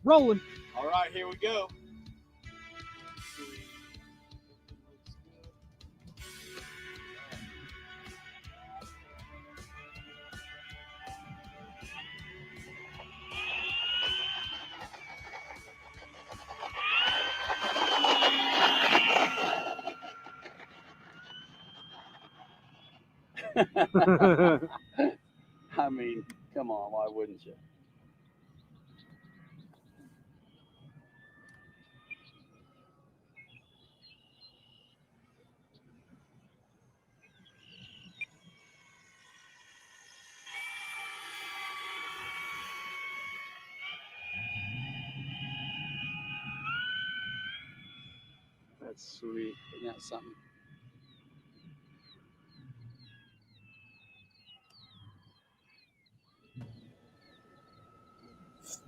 Rolling. All right, here we go. I mean, come on, why wouldn't you? That's sweet. Isn't that something?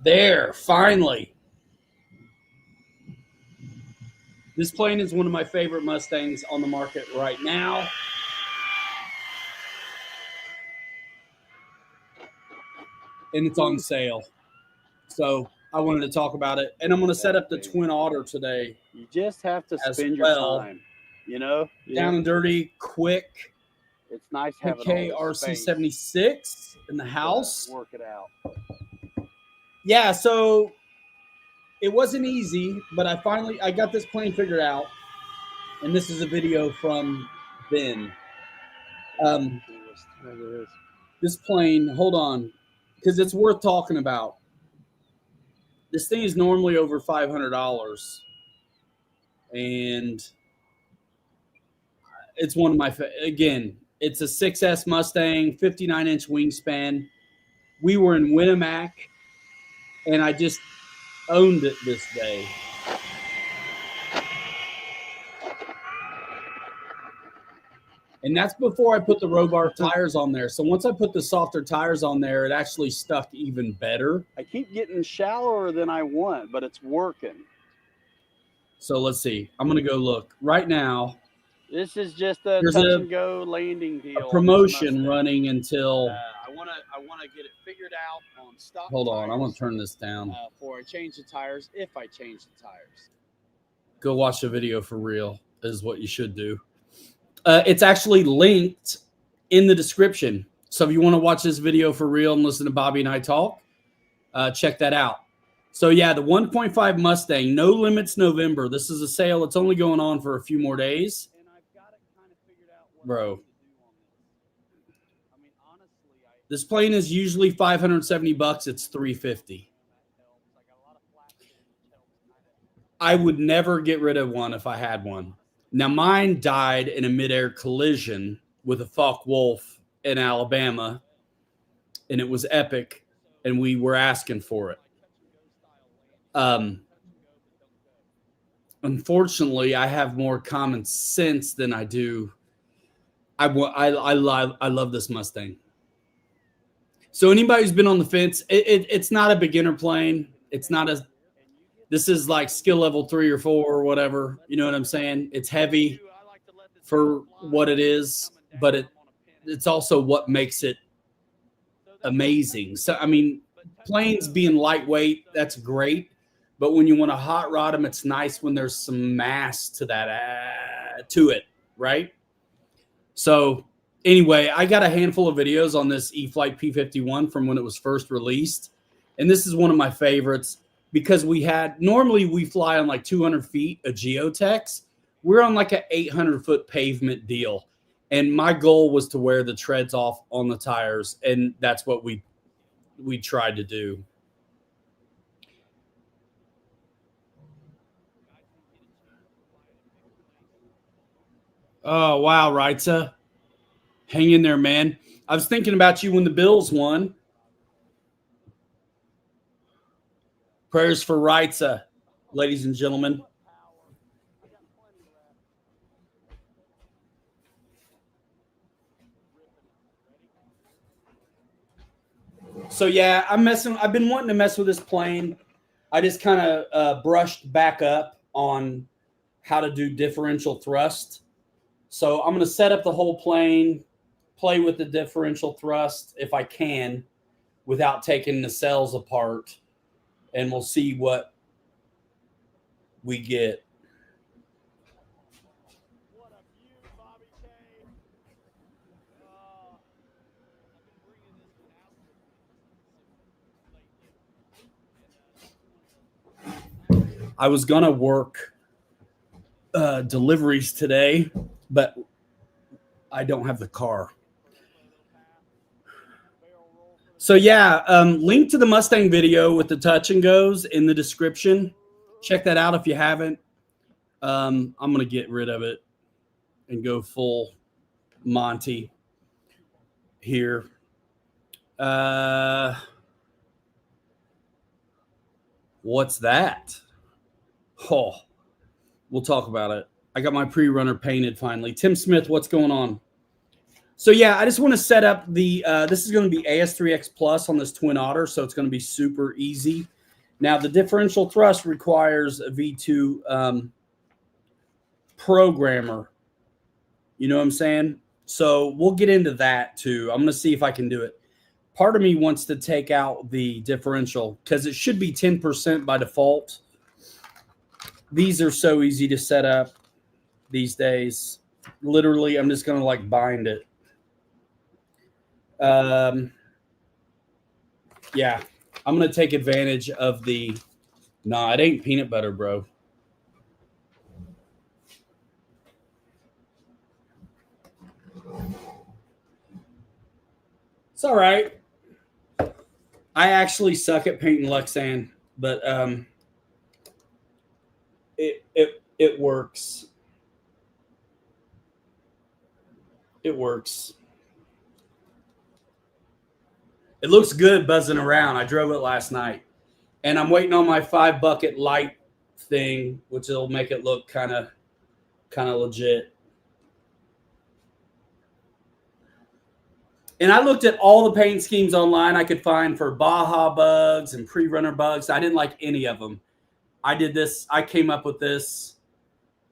There, finally. This plane is one of my favorite Mustangs on the market right now. And it's on sale. So I wanted to talk about it. And I'm going to set up the Twin Otter today. You just have to as spend well. your time. You know? Down and dirty, quick. It's nice having all this RC space 76 in the to house. work it out. Yeah, so it wasn't easy, but I got this plane figured out. And this is a video from Ben. This plane, hold on, because it's worth talking about. This thing is normally over $500, and it's one of my again. It's a 6S Mustang, 59-inch wingspan. We were in Winnemac, and I just owned it this day. And that's before I put the Robar tires on there. So once I put the softer tires on there, it actually stuck even better. I keep getting shallower than I want, but it's working. So let's see. I'm going to go look. Right now, this is just a touch-and-go landing deal. A promotion running until... I want to get it figured out on stock Hold on. tires, I want to turn this down. Before I change the tires, if I change the tires. Go watch the video for real is what you should do. It's actually linked in the description. So if you want to watch this video for real and listen to Bobby and I talk, check that out. So yeah, the 1.5 Mustang, no limits November. This is a sale. It's only going on for a few more days. And I've got it kind of figured out what Bro. I need to do on this. I mean, honestly, This plane is usually $570. It's $350. I would never get rid of one if I had one. Now, mine died in a midair collision with a Focke-Wulf in Alabama, and it was epic, and we were asking for it. Unfortunately, I have more common sense than I do. I love this Mustang. So anybody who's been on the fence, it's not a beginner plane. It's not a... This is like skill level 3 or 4 or whatever. You know what I'm saying? It's heavy for what it is, but it's also what makes it amazing. So, I mean, planes being lightweight, that's great. But when you want to hot rod them, it's nice when there's some mass to that, to it, right? So anyway, I got a handful of videos on this E-Flite P51 from when it was first released. And this is one of my favorites. Because normally we fly on like 200 feet of geotex. We're on like an 800-foot pavement deal. And my goal was to wear the treads off on the tires. And that's what we tried to do. Oh, wow, Reitza. Hang in there, man. I was thinking about you when the Bills won. Prayers for Reitza, ladies and gentlemen. So yeah, I've been wanting to mess with this plane. I just kind of brushed back up on how to do differential thrust. So I'm going to set up the whole plane, play with the differential thrust if I can, without taking the cells apart. and we'll see what we get. What a view, Bobby K. I've been bringing this out with me lately, and I was gonna work deliveries today, but I don't have the car. So yeah, link to the Mustang video with the touch and goes in the description. Check that out if you haven't. I'm gonna get rid of it and go full Monty here. What's that? Oh, we'll talk about it. I got my pre-runner painted finally. Tim Smith, what's going on? So yeah, I just want to set up the, this is going to be AS3X Plus on this Twin Otter, so it's going to be super easy. Now, the differential thrust requires a V2 programmer. You know what I'm saying? So we'll get into that too. I'm going to see if I can do it. Part of me wants to take out the differential because it should be 10% by default. These are so easy to set up these days. Literally, I'm just going to like bind it. Yeah, I'm going to take advantage of the, nah, it ain't peanut butter, bro. It's all right. I actually suck at painting Lexan, but it works. It works. It looks good buzzing around. I drove it last night, and I'm waiting on my 5-bucket light thing, which will make it look kind of legit. And I looked at all the paint schemes online I could find for Baja bugs and pre-runner bugs. I didn't like any of them. I did this. I came up with this.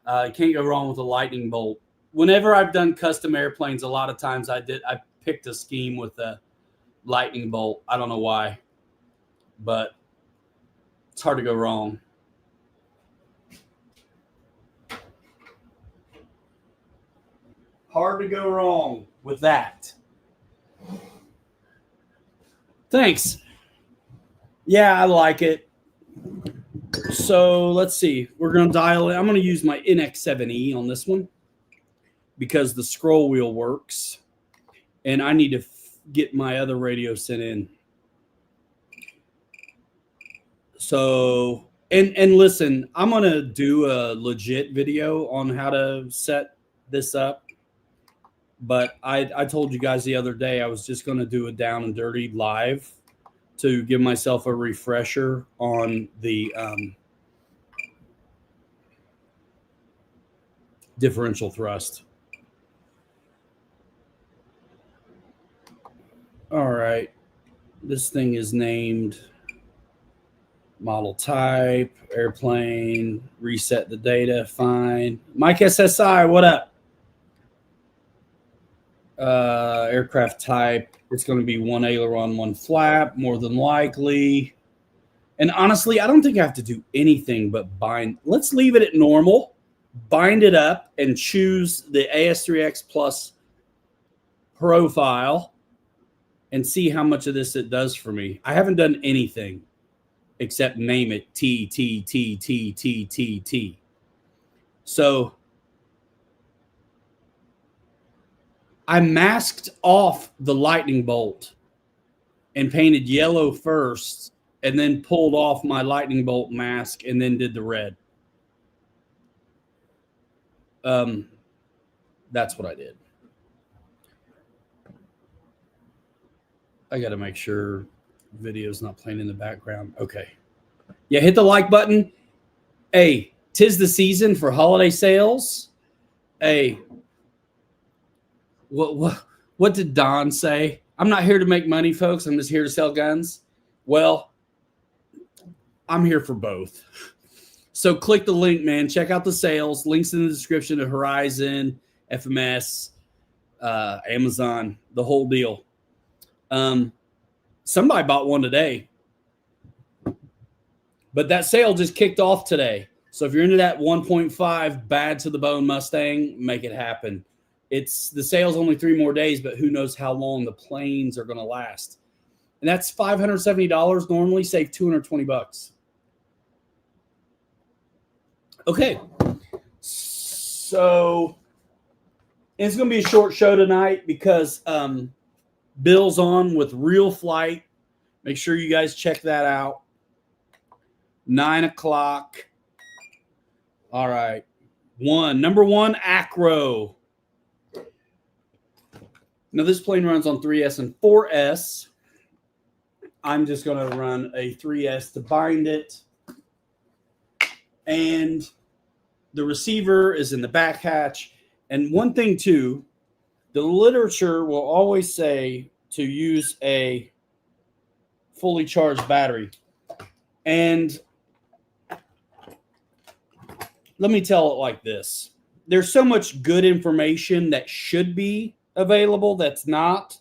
You can't go wrong with a lightning bolt. Whenever I've done custom airplanes, a lot of times I picked a scheme with a lightning bolt. I don't know why, but it's hard to go wrong. Hard to go wrong with that. Thanks. Yeah, I like it. So let's see. We're going to dial in. I'm going to use my NX7E on this one because the scroll wheel works. And I need to get my other radio sent in. So, and listen, I'm going to do a legit video on how to set this up. But I told you guys the other day I was just going to do a down and dirty live to give myself a refresher on the differential thrust. All right. This thing is named model type, airplane, reset the data, fine. Mike SSI, what up? Aircraft type, it's going to be one aileron, one flap, more than likely. And honestly, I don't think I have to do anything but bind. Let's leave it at normal, bind it up, and choose the AS3X Plus profile and see how much of this it does for me. I haven't done anything except name it T, T, T, T, T, T, T. So I masked off the lightning bolt and painted yellow first and then pulled off my lightning bolt mask and then did the red. That's what I did. I got to make sure video's not playing in the background. Okay. Yeah, hit the like button. Hey, 'tis the season for holiday sales. Hey, what did Don say? I'm not here to make money, folks. I'm just here to sell guns. Well, I'm here for both. So click the link, man. Check out the sales. Links in the description to Horizon, FMS, Amazon, the whole deal. Somebody bought one today. But that sale just kicked off today. So if you're into that 1.5 bad to the bone Mustang, make it happen. The sale's only 3 more days, but who knows how long the planes are going to last. And that's $570 normally, save $220. Okay. So it's going to be a short show tonight because Bill's on with Real Flight. Make sure you guys check that out. 9 o'clock. All right. Number one, Acro. Now, this plane runs on 3S and 4S. I'm just going to run a 3S to bind it. And the receiver is in the back hatch. And one thing, too, the literature will always say to use a fully charged battery. And let me tell it like this. There's so much good information that should be available that's not,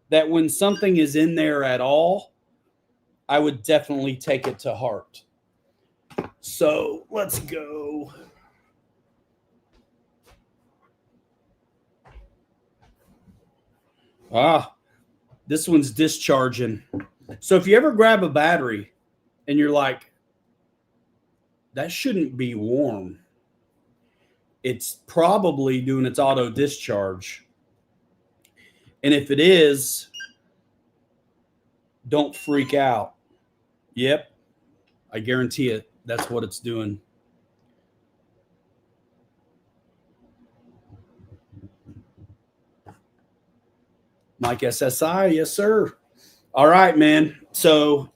that when something is in there at all, I would definitely take it to heart. So let's go. This one's discharging. So if you ever grab a battery and you're like, that shouldn't be warm, it's probably doing its auto discharge. And if it is, don't freak out. Yep, I guarantee it. That's what it's doing. Mike SSI, yes, sir. All right, man. So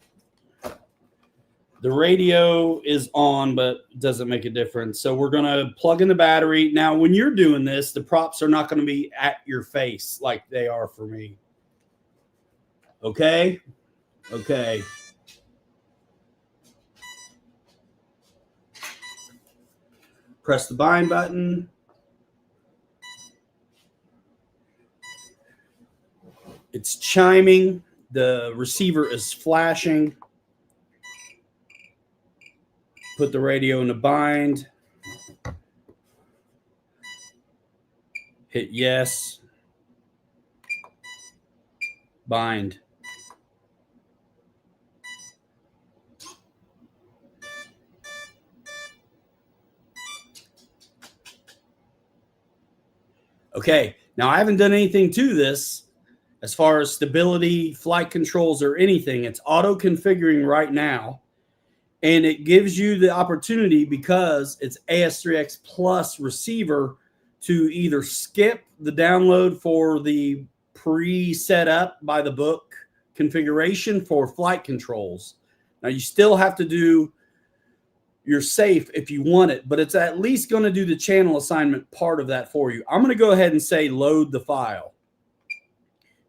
the radio is on, but it doesn't make a difference. So we're going to plug in the battery. Now, when you're doing this, the props are not going to be at your face like they are for me. Okay? Okay. Press the bind button. It's chiming. The receiver is flashing. Put the radio in a bind. Hit yes. Bind. Okay, now I haven't done anything to this as far as stability, flight controls, or anything. It's auto configuring right now. And it gives you the opportunity, because it's AS3X Plus receiver, to either skip the download for the pre-set up by the book configuration for flight controls. Now, you still have to do your safe if you want it, but it's at least going to do the channel assignment part of that for you. I'm going to go ahead and say load the file,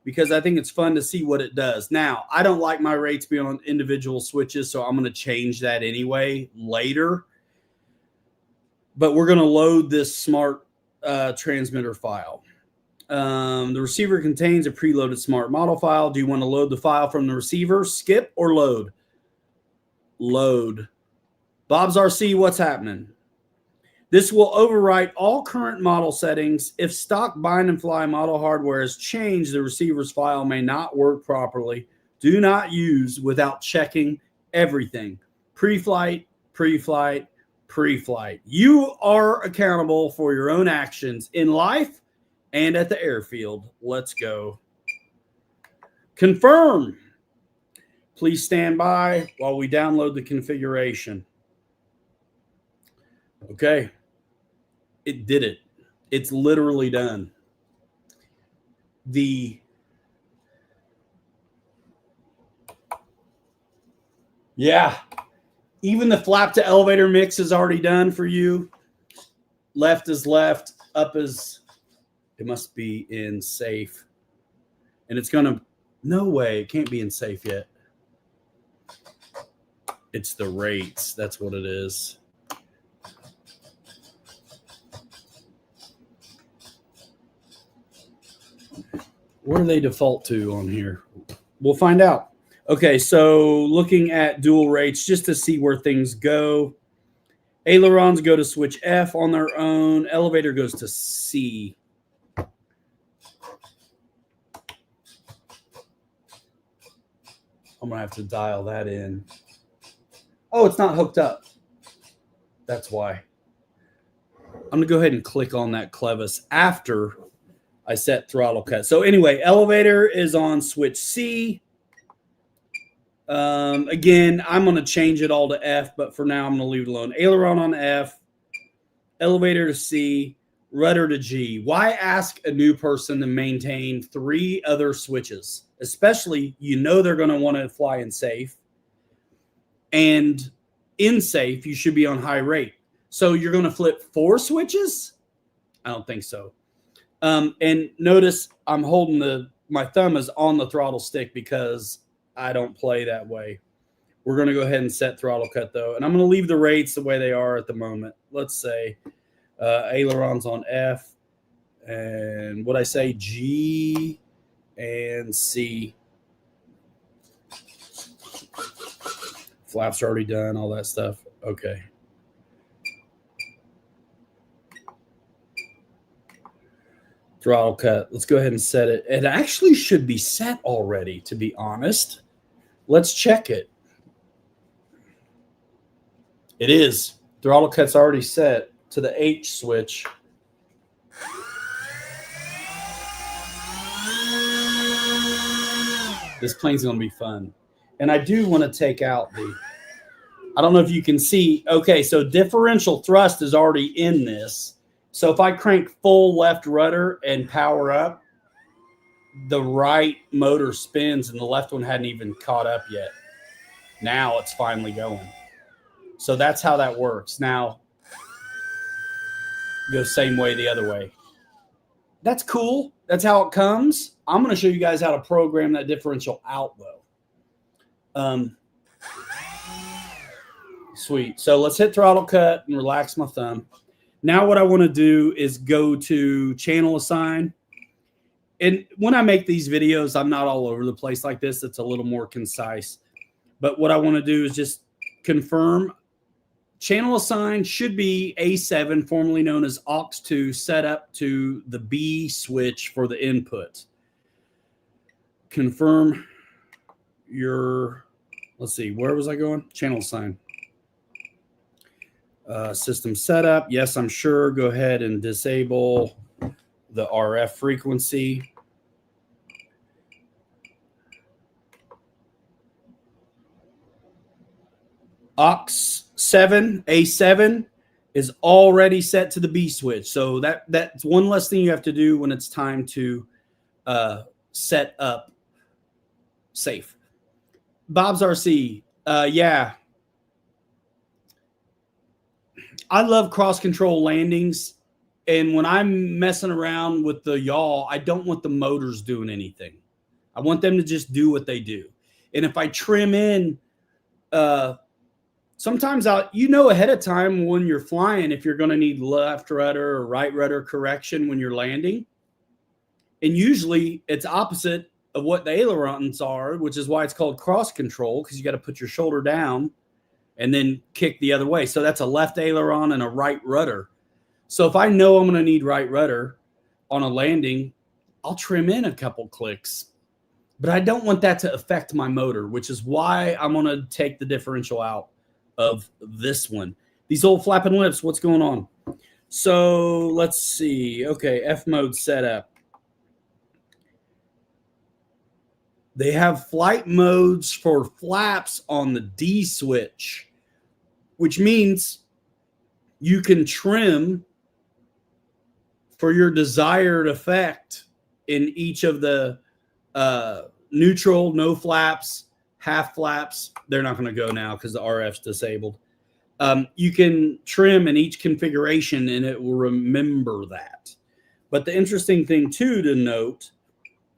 because I think it's fun to see what it does. Now, I don't like my rates being on individual switches, so I'm going to change that anyway later. But we're going to load this smart transmitter file. The receiver contains a preloaded smart model file. Do you want to load the file from the receiver, skip, or load? Load. Bob's RC, what's happening? This will overwrite all current model settings. If stock bind and fly model hardware is changed, the receiver's file may not work properly. Do not use without checking everything. Pre-flight, pre-flight, pre-flight. You are accountable for your own actions in life and at the airfield. Let's go. Confirm. Please stand by while we download the configuration. Okay. It did it. It's literally done. Even the flap to elevator mix is already done for you. Left is left, up is, it must be in safe. And it's going to, no way, it can't be in safe yet. It's the rates. That's what it is. Where do they default to on here? We'll find out. Okay, so looking at dual rates just to see where things go. Ailerons go to switch F on their own. Elevator goes to C. I'm going to have to dial that in. Oh, it's not hooked up. That's why. I'm going to go ahead and click on that clevis after I set throttle cut. So anyway, elevator is on switch C. Again, I'm going to change it all to F, but for now I'm going to leave it alone. Aileron on F, elevator to C, rudder to G. Why ask a new person to maintain 3 other switches? Especially, you know they're going to want to fly in safe. And in safe, you should be on high rate. So you're going to flip 4 switches? I don't think so. And notice I'm holding my thumb is on the throttle stick because I don't play that way. We're going to go ahead and set throttle cut though. And I'm going to leave the rates the way they are at the moment. Let's say ailerons on F and what I say G and C. Flaps are already done, all that stuff. Okay. Throttle cut. Let's go ahead and set it. It actually should be set already, to be honest. Let's check it. It is. Throttle cut's already set to the H switch. This plane's going to be fun. And I do want to take out the, I don't know if you can see. Okay, so differential thrust is already in this. So if I crank full left rudder and power up, the right motor spins and the left one hadn't even caught up yet. Now it's finally going. So that's how that works. Now, go same way the other way. That's cool. That's how it comes. I'm going to show you guys how to program that differential out, though. Sweet. So let's hit throttle cut and relax my thumb. Now what I want to do is go to channel assign. And when I make these videos, I'm not all over the place like this. It's a little more concise. But what I want to do is just confirm channel assign should be A7, formerly known as aux2, set up to the B switch for the input. Confirm your, let's see, where was I going? Channel assign. System setup. Yes, I'm sure. Go ahead and disable the RF frequency. aux7, A7 is already set to the B switch. So that's one less thing you have to do when it's time to set up safe. Bob's RC. Yeah. I love cross control landings. And when I'm messing around with the yaw, I don't want the motors doing anything. I want them to just do what they do. And if I trim in, sometimes you know ahead of time when you're flying if you're going to need left rudder or right rudder correction when you're landing. And usually it's opposite of what the ailerons are, which is why it's called cross control, because you got to put your shoulder down and then kick the other way. So that's a left aileron and a right rudder. So if I know I'm going to need right rudder on a landing, I'll trim in a couple clicks. But I don't want that to affect my motor, which is why I'm going to take the differential out of this one. These old flapping lips, what's going on? So let's see. Okay, F mode setup. They have flight modes for flaps on the D switch, which means you can trim for your desired effect in each of the neutral, no flaps, half flaps. They're not going to go now because the RF's disabled. You can trim in each configuration and it will remember that. But the interesting thing too to note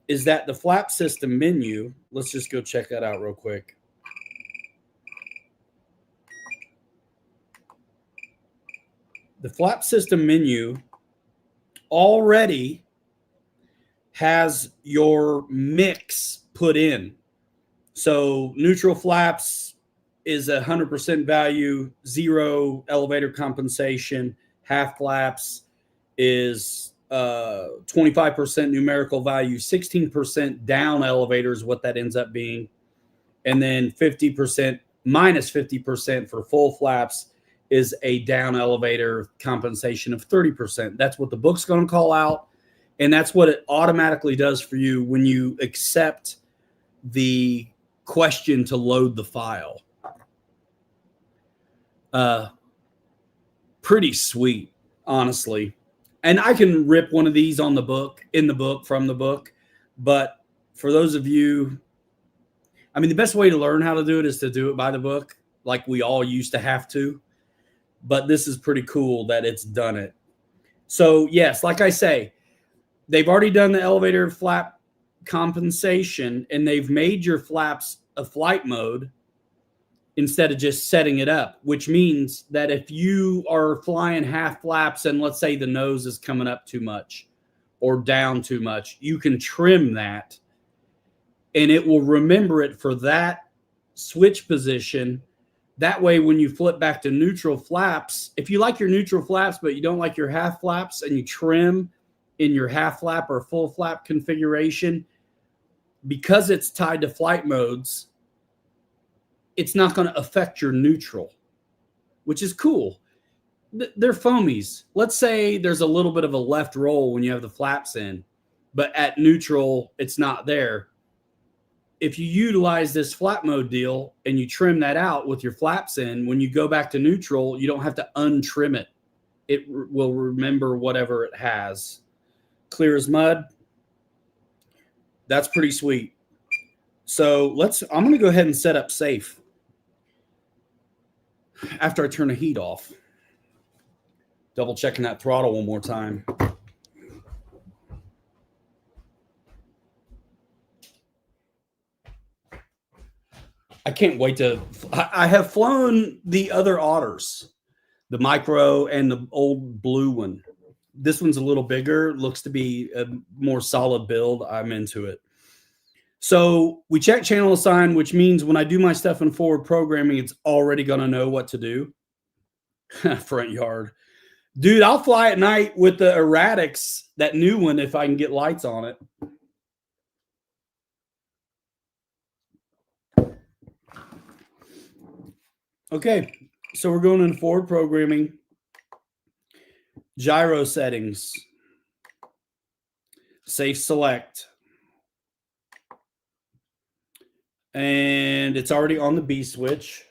is that the flap system menu, let's just go check that out real quick. The flap system menu already has your mix put in. So neutral flaps is 100% value, 0 elevator compensation. Half flaps is 25% numerical value, 16% down elevator is what that ends up being. And then 50% minus 50% for full flaps is a down elevator compensation of 30%. That's what the book's going to call out. And that's what it automatically does for you when you accept the question to load the file. Pretty sweet, honestly. And I can rip one of these on the book, in the book, from the book. But for those of you, I mean, the best way to learn how to do it is to do it by the book, like we all used to have to. But this is pretty cool that it's done it. So, yes, like I say, they've already done the elevator flap compensation, and they've made your flaps a flight mode instead of just setting it up, which means that if you are flying half flaps and let's say the nose is coming up too much or down too much, you can trim that and it will remember it for that switch position. That way, when you flip back to neutral flaps, if you like your neutral flaps, but you don't like your half flaps and you trim in your half flap or full flap configuration, because it's tied to flight modes, it's not going to affect your neutral, which is cool. They're foamies. Let's say there's a little bit of a left roll when you have the flaps in, but at neutral, it's not there. If you utilize this flap mode deal and you trim that out with your flaps in, when you go back to neutral, you don't have to untrim it. It will remember whatever it has. Clear as mud. That's pretty sweet. So I'm going to go ahead and set up safe after I turn the heat off. Double checking that throttle one more time. I can't wait to. I have flown the other otters, the micro and the old blue one. This one's a little bigger, looks to be a more solid build. I'm into it. So we check channel assign, which means when I do my stuff in forward programming, it's already going to know what to do. Front yard. Dude, I'll fly at night with the erratics, that new one, if I can get lights on it. Okay, so we're going into forward programming. Gyro settings. Safe select. And it's already on the B switch.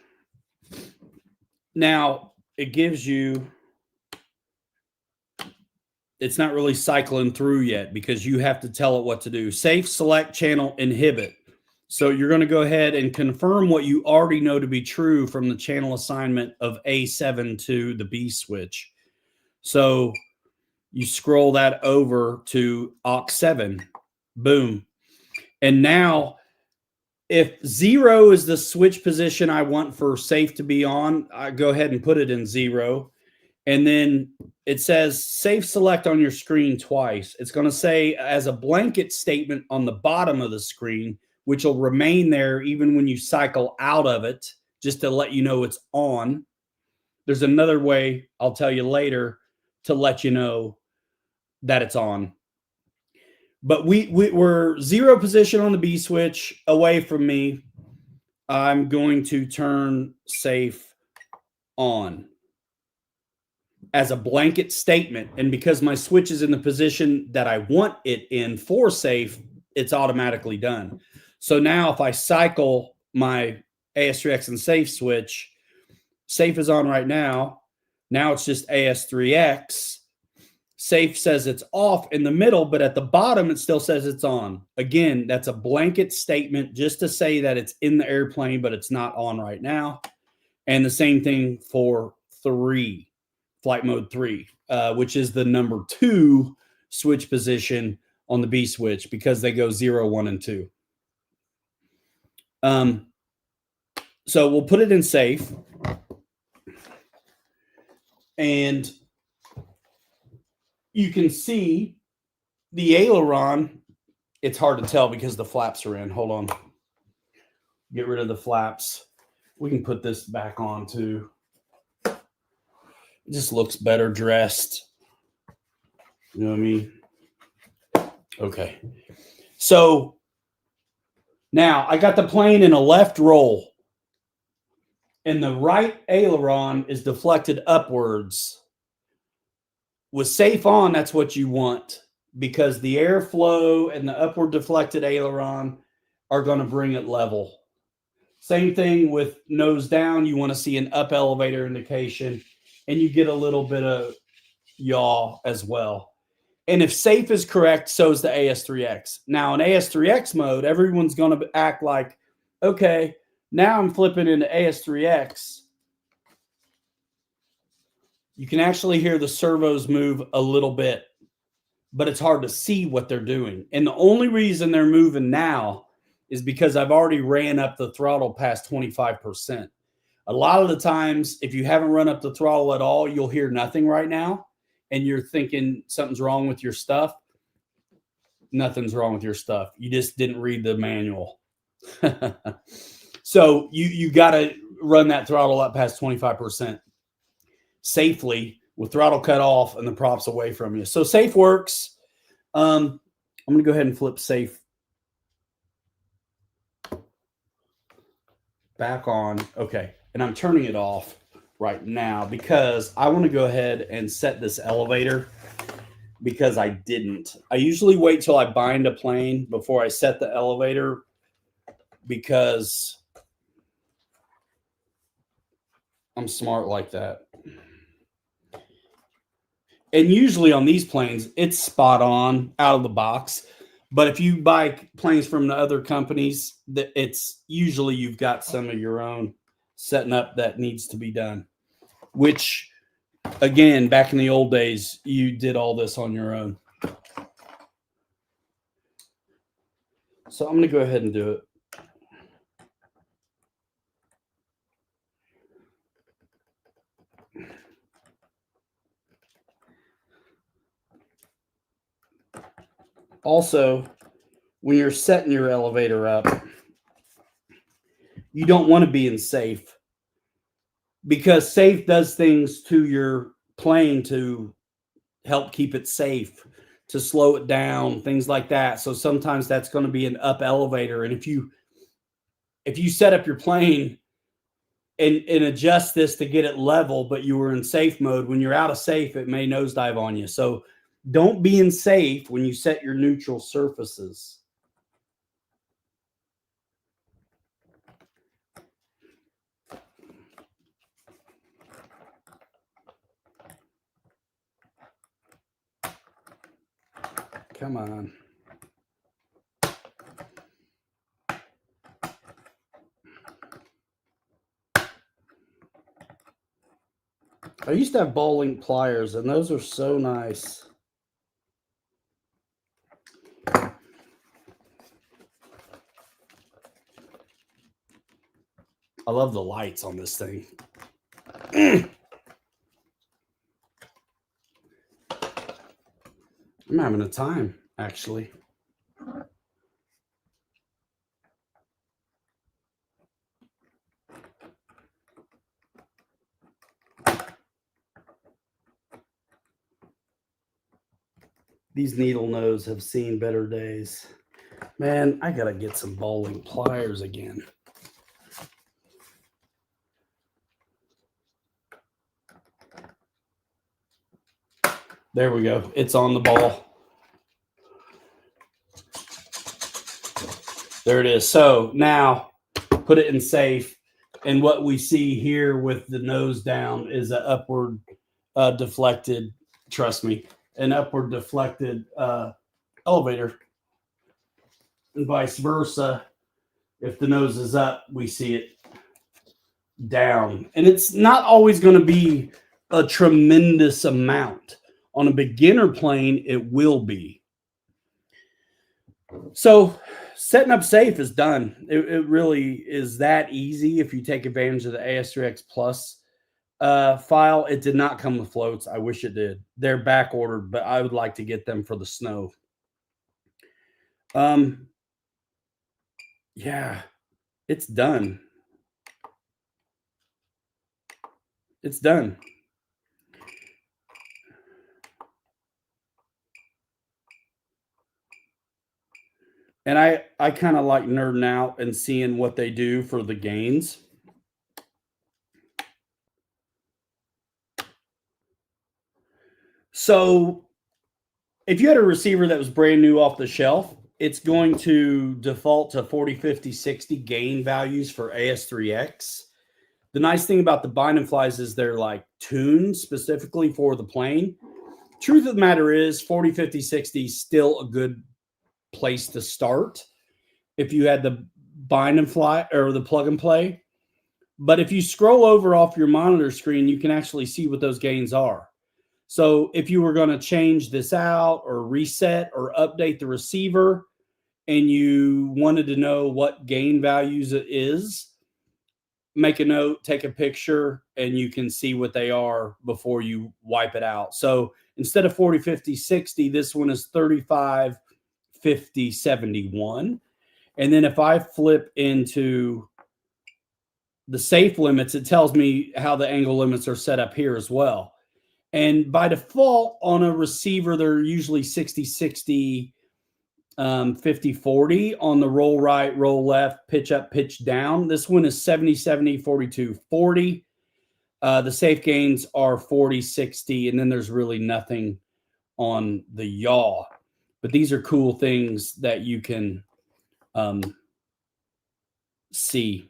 Now, it gives you, it's not really cycling through yet because you have to tell it what to do. Safe select channel inhibit. So you're going to go ahead and confirm what you already know to be true from the channel assignment of A7 to the B switch. So you scroll that over to aux7. Boom. And now, if 0 is the switch position I want for safe to be on, I go ahead and put it in 0. And then it says safe select on your screen twice. It's going to say as a blanket statement on the bottom of the screen, which will remain there even when you cycle out of it, just to let you know it's on. There's another way I'll tell you later to let you know that it's on. But we're 0 position on the B switch away from me. I'm going to turn safe on as a blanket statement. And because my switch is in the position that I want it in for safe, it's automatically done. So now if I cycle my AS3X and safe switch, safe is on right now. Now it's just AS3X. Safe says it's off in the middle, but at the bottom, it still says it's on. Again, that's a blanket statement just to say that it's in the airplane, but it's not on right now. And the same thing for 3, flight mode 3, which is the number 2 switch position on the B switch because they go 0, 1, and 2. So we'll put it in safe. And you can see the aileron. It's hard to tell because the flaps are in. Hold on. Get rid of the flaps. We can put this back on too. It just looks better dressed. You know what I mean? Okay. So now I got the plane in a left roll, and the right aileron is deflected upwards. With safe on, that's what you want, because the airflow and the upward deflected aileron are going to bring it level. Same thing with nose down. You want to see an up elevator indication, and you get a little bit of yaw as well. And if safe is correct, so is the AS3X. Now, in AS3X mode, everyone's going to act like, okay, now I'm flipping into AS3X. You can actually hear the servos move a little bit, but it's hard to see what they're doing. And the only reason they're moving now is because I've already ran up the throttle past 25%. A lot of the times, if you haven't run up the throttle at all, you'll hear nothing right now, and you're thinking something's wrong with your stuff. Nothing's wrong with your stuff. You just didn't read the manual. So you got to run that throttle up past 25% safely with throttle cut off and the props away from you. So safe works. I'm going to go ahead and flip safe back on. Okay. And I'm turning it off right now because I want to go ahead and set this elevator, because I didn't. I usually wait till I bind a plane before I set the elevator, because I'm smart like that. And usually on these planes, it's spot on out of the box. But if you buy planes from the other companies, it's usually you've got some of your own setting up that needs to be done, which, again, back in the old days, you did all this on your own. So I'm going to go ahead and do it. Also, when you're setting your elevator up, you don't want to be in safe, because safe does things to your plane to help keep it safe, to slow it down, things like that. So sometimes that's going to be an up elevator. And if you set up your plane and adjust this to get it level, but you were in safe mode, when you're out of safe, it may nosedive on you. So don't be in safe when you set your neutral surfaces. Come on. I used to have bowling pliers, and those are so nice. I love the lights on this thing. I'm having a time, actually. These needle nose have seen better days. Man, I gotta get some bowling pliers again. There we go. It's on the ball. There it is. So now put it in safe. And what we see here with the nose down is an upward deflected, trust me, an upward deflected elevator. And vice versa. If the nose is up, we see it down. And it's not always going to be a tremendous amount. On a beginner plane, it will be. So setting up safe is done. It really is that easy if you take advantage of the AS3X Plus file. It did not come with floats. I wish it did. They're back ordered, but I would like to get them for the snow. Yeah. It's done. It's done. And I kind of like nerding out and seeing what they do for the gains. So if you had a receiver that was brand new off the shelf, it's going to default to 40, 50, 60 gain values for AS3X. The nice thing about the bind and flies is they're like tuned specifically for the plane. Truth of the matter is 40, 50, 60 is still a good place to start if you had the bind and fly or the plug and play. But if you scroll over off your monitor screen, you can actually see what those gains are. So if you were going to change this out or reset or update the receiver and you wanted to know what gain values it is, make a note, take a picture, and you can see what they are before you wipe it out. So instead of 40, 50, 60, this one is 35, 50, 71. And then if I flip into the safe limits, it tells me how the angle limits are set up here as well. And by default on a receiver, they're usually 60, 60, 50, 40 on the roll right, roll left, pitch up, pitch down. This one is 70, 70, 42, 40. The safe gains are 40, 60, and then there's really nothing on the yaw. But these are cool things that you can see.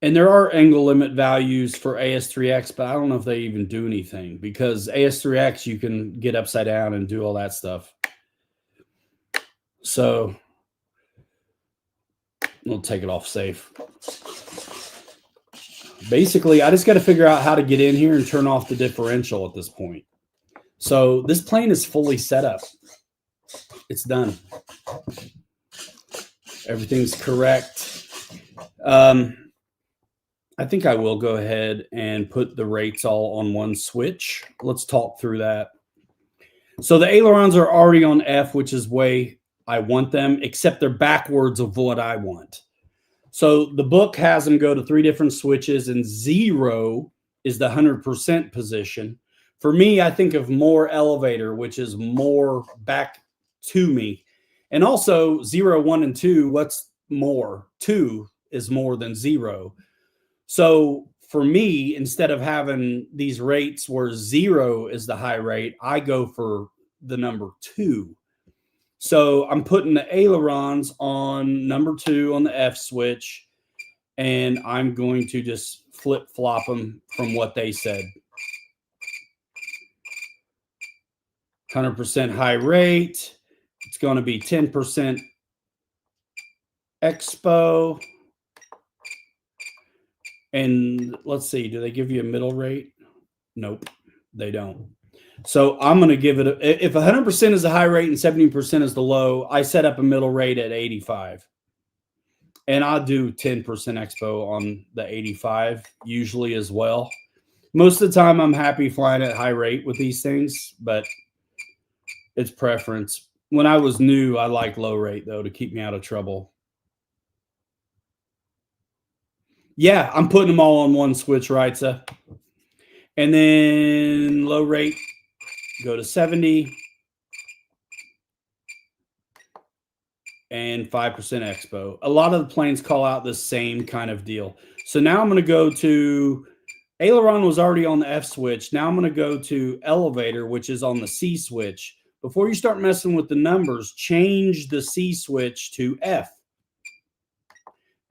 And there are angle limit values for AS3X, but I don't know if they even do anything because AS3X, you can get upside down and do all that stuff. So we'll take it off safe. Basically, I just got to figure out how to get in here and turn off the differential at this point. So this plane is fully set up. It's done. Everything's correct. I think I will go ahead and put the rates all on one switch. Let's talk through that. So the ailerons are already on F, which is way I want them, except they're backwards of what I want. So the book has them go to 3 different switches, and 0 is the 100% position. For me, I think of more elevator, which is more back to me. And also 0, 1, and 2, what's more? 2 is more than 0. So for me, instead of having these rates where 0 is the high rate, I go for the number 2. So I'm putting the ailerons on number 2 on the F switch, and I'm going to just flip-flop them from what they said. 100% high rate. It's going to be 10% expo. And let's see, do they give you a middle rate? Nope, they don't. So I'm going to give it, if 100% is the high rate and 70% is the low, I set up a middle rate at 85. And I'll do 10% expo on the 85 usually as well. Most of the time I'm happy flying at high rate with these things, but it's preference. When I was new, I liked low rate though to keep me out of trouble. Yeah, I'm putting them all on one switch, right? So, and then low rate, go to 70 and 5% expo. A lot of the planes call out the same kind of deal. So now I'm going to go to aileron was already on the F switch. Now I'm going to go to elevator, which is on the C switch. Before you start messing with the numbers, change the C switch to F.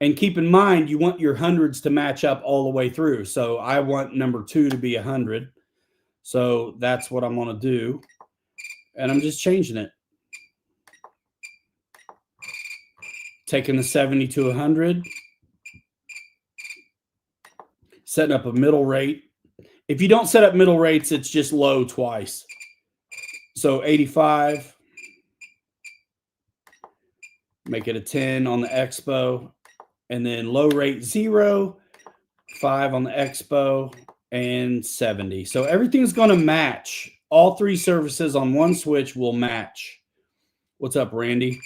And keep in mind, you want your hundreds to match up all the way through. So I want number 2 to be 100. So that's what I'm going to do. And I'm just changing it. Taking the 70 to 100. Setting up a middle rate. If you don't set up middle rates, it's just low twice. So 85. Make it a 10 on the expo. And then low rate 0, 5 on the expo, and 70. So everything's going to match All three surfaces on one switch will match. What's up, Randy?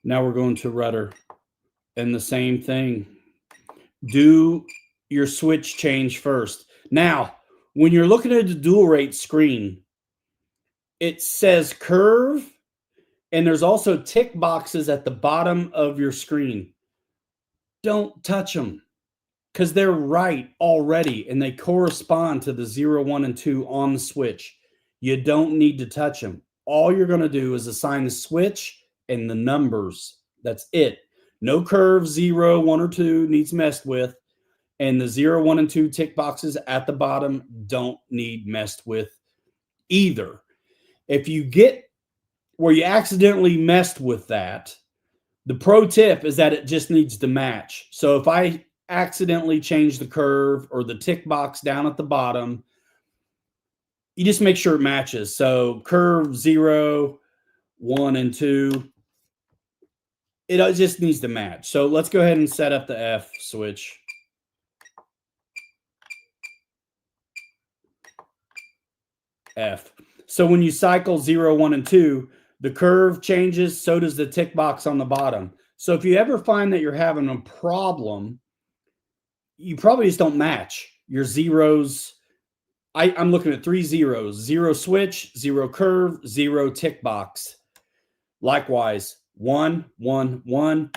Now we're going to rudder. And the same thing. Do your switch change first. Now, when you're looking at the dual rate screen, it says curve, and there's also tick boxes at the bottom of your screen. Don't touch them because they're right already, and they correspond to the 0, 1, and 2 on the switch. You don't need to touch them. All you're going to do is assign the switch and the numbers. That's it. No curve, 0, 1, or 2 needs messed with. And the 0, 1, and 2 tick boxes at the bottom don't need messed with either. If you get where you accidentally messed with that, the pro tip is that it just needs to match. So if I accidentally change the curve or the tick box down at the bottom, you just make sure it matches. So curve 0, 1, and 2. It just needs to match. So let's go ahead and set up the F switch. F. So when you cycle 0, 1, and 2, the curve changes, so does the tick box on the bottom. So if you ever find that you're having a problem, you probably just don't match your zeros. I'm looking at 3 zeros: 0 switch, 0 curve, 0 tick box. Likewise, 1, 1, 1,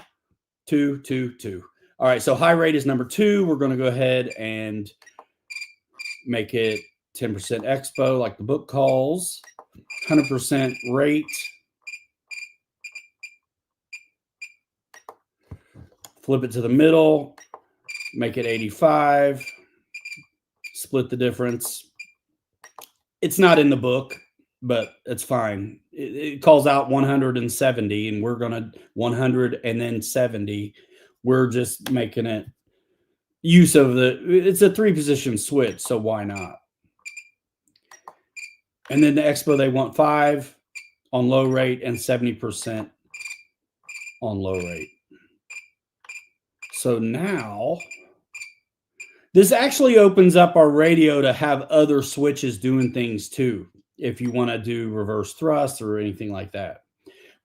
2, 2, 2. All right, so high rate is number 2. We're going to go ahead and make it 10% expo like the book calls. 100% rate. Flip it to the middle. Make it 85. Split the difference. It's not in the book, but it's fine. It calls out 170, and we're going to 100 and then 70. We're just making it use of it's a 3-position switch, so why not? And then the expo, they want 5 on low rate and 70% on low rate. So now this actually opens up our radio to have other switches doing things too, if you want to do reverse thrust or anything like that.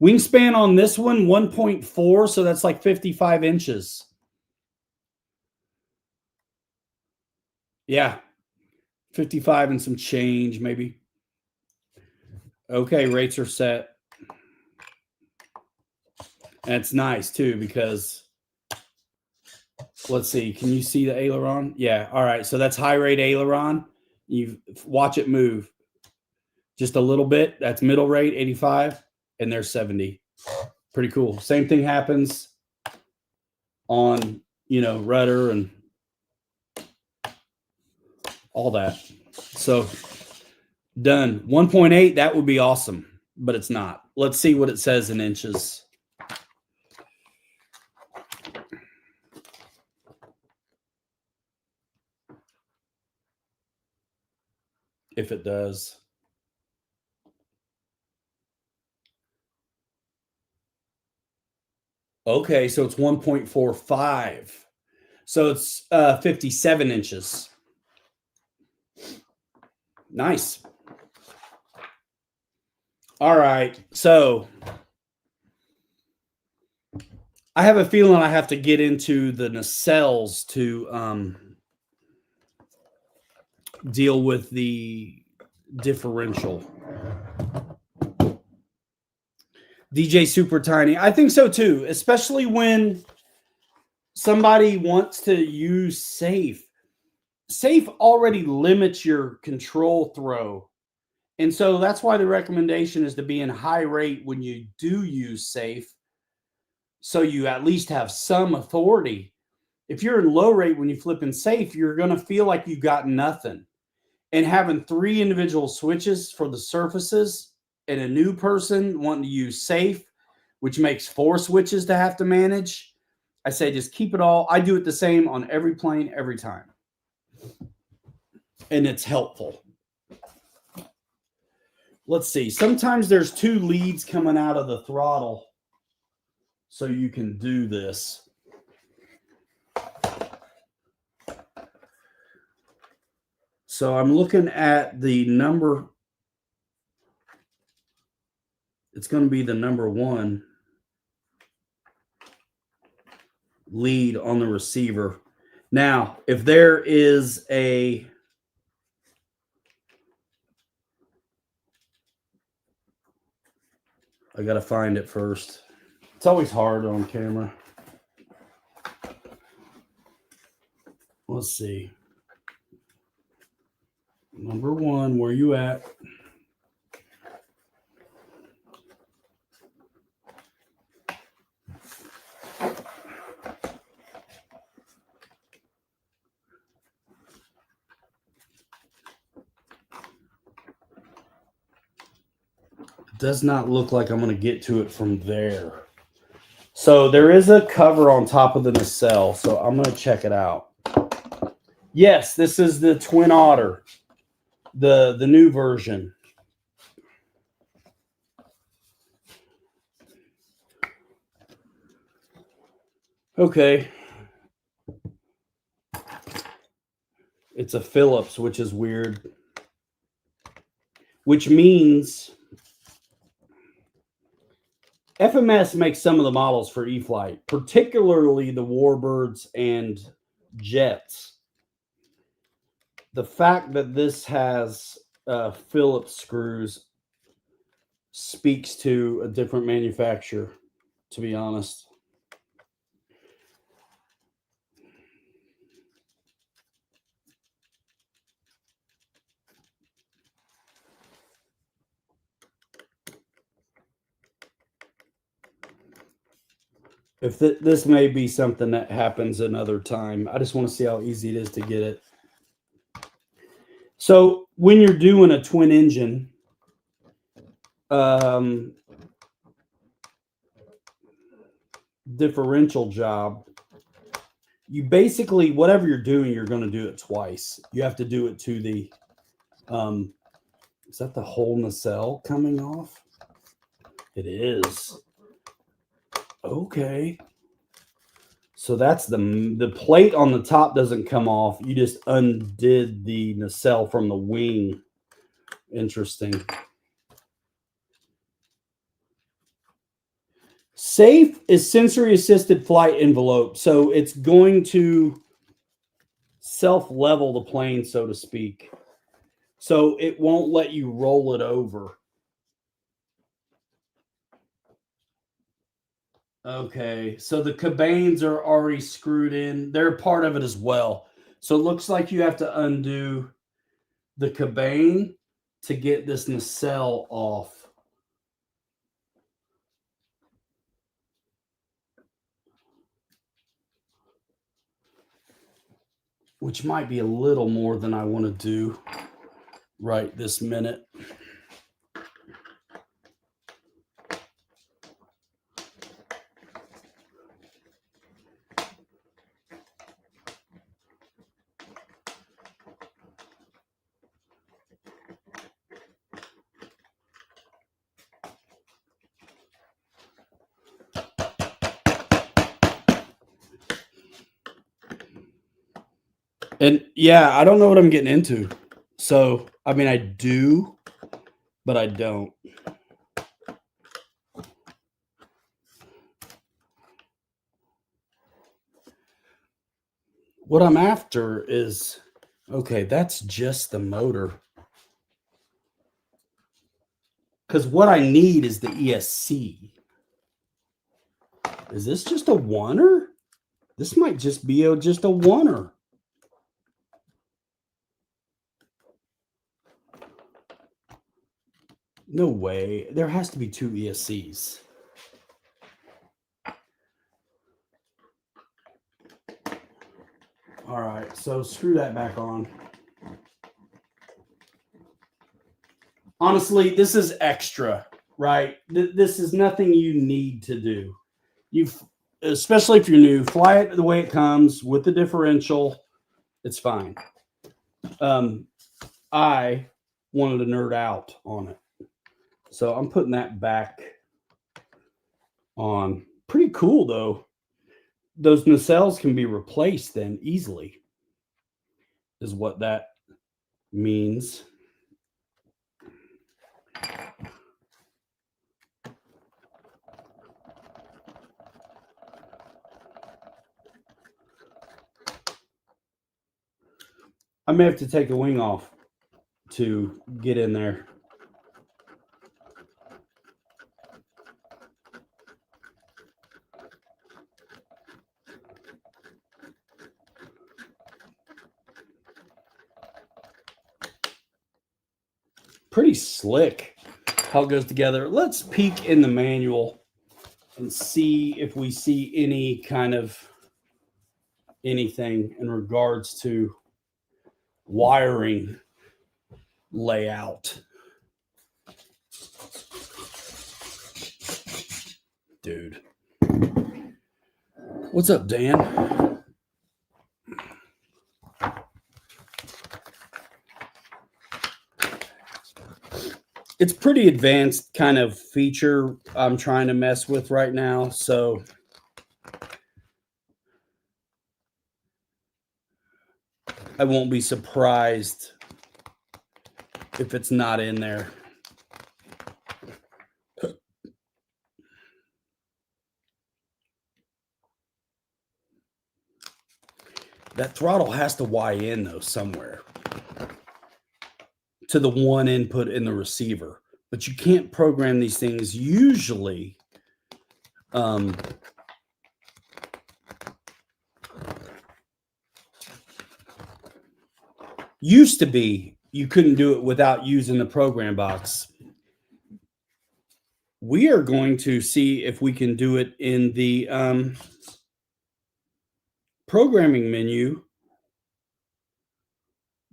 Wingspan on this one, 1.4, so that's like 55 inches. Yeah, 55 and some change maybe. Okay, rates are set. And it's nice too because, let's see, can you see the aileron? Yeah, all right, so that's high rate aileron. You watch it move just a little bit. That's middle rate, 85, and there's 70. Pretty cool. Same thing happens on, rudder and all that. So done. 1.8, that would be awesome, but it's not. Let's see what it says in inches. If it does. Okay, so it's 1.45. So it's 57 inches. Nice. All right, so I have a feeling I have to get into the nacelles to deal with the differential. DJ Super Tiny. I think so too, especially when somebody wants to use safe. Safe already limits your control throw. And so that's why the recommendation is to be in high rate when you do use safe, so you at least have some authority. If you're in low rate when you flip in safe, you're going to feel like you got nothing. And having 3 individual switches for the surfaces and a new person wanting to use safe, which makes 4 switches to have to manage, I say just keep it all. I do it the same on every plane every time. And it's helpful. Let's see. Sometimes there's 2 leads coming out of the throttle, so you can do this. So I'm looking at the number. It's going to be the number 1 lead on the receiver. Now, if there is a I got to find it first. It's always hard on camera. Let's see. Number 1, where you at? Does not look like I'm going to get to it from there. So there is a cover on top of the nacelle, so I'm going to check it out. Yes, this is the Twin Otter, the new version. Okay. It's a Phillips, which is weird. Which means FMS makes some of the models for E-flite, particularly the Warbirds and Jets. The fact that this has Phillips screws speaks to a different manufacturer, to be honest. If this may be something that happens another time. I just want to see how easy it is to get it. So when you're doing a twin engine, differential job, you basically, whatever you're doing, you're going to do it twice. You have to do it to the, is that the whole nacelle coming off? It is. Okay. So that's the plate on the top doesn't come off. You just undid the nacelle from the wing. Interesting. Safe is sensory assisted flight envelope. So it's going to self-level the plane, so to speak. So it won't let you roll it over. Okay, so the cabanes are already screwed in. They're part of it as well. So it looks like you have to undo the cabane to get this nacelle off. Which might be a little more than I want to do right this minute. And yeah, I don't know what I'm getting into. So, I mean, I do, but I don't. What I'm after is, okay, that's just the motor. Because what I need is the ESC. Is this just a oneer? This might just be just a oneer. No way. There has to be 2 ESCs. All right, so screw that back on. Honestly, this is extra, right? This is nothing you need to do. Especially if you're new, fly it the way it comes with the differential. It's fine. I wanted to nerd out on it. So I'm putting that back on. Pretty cool, though. Those nacelles can be replaced then easily, is what that means I may have to take the wing off to get in there. Pretty slick how it goes together. Let's peek in the manual and see if we see any kind of anything in regards to wiring layout. Dude. What's up, Dan? It's pretty advanced kind of feature I'm trying to mess with right now, so I won't be surprised if it's not in there. That throttle has to Y in though somewhere to the one input in the receiver, but you can't program these things usually. Used to be you couldn't do it without using the program box. We are going to see if we can do it in the programming menu,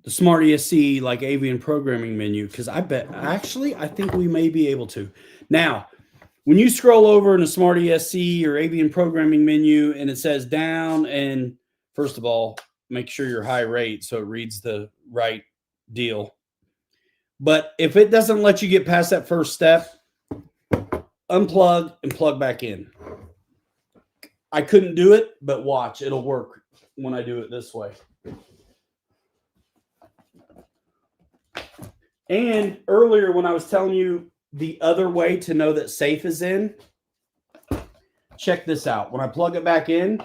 the Smart ESC like avian programming menu, because I think we may be able to. Now, when you scroll over in the Smart ESC or avian programming menu and it says down, and first of all, make sure you're high rate so it reads the right deal. But if it doesn't let you get past that first step, unplug and plug back in. I couldn't do it, but watch, it'll work when I do it this way. And earlier when I was telling you the other way to know that safe is in, check this out. When I plug it back in,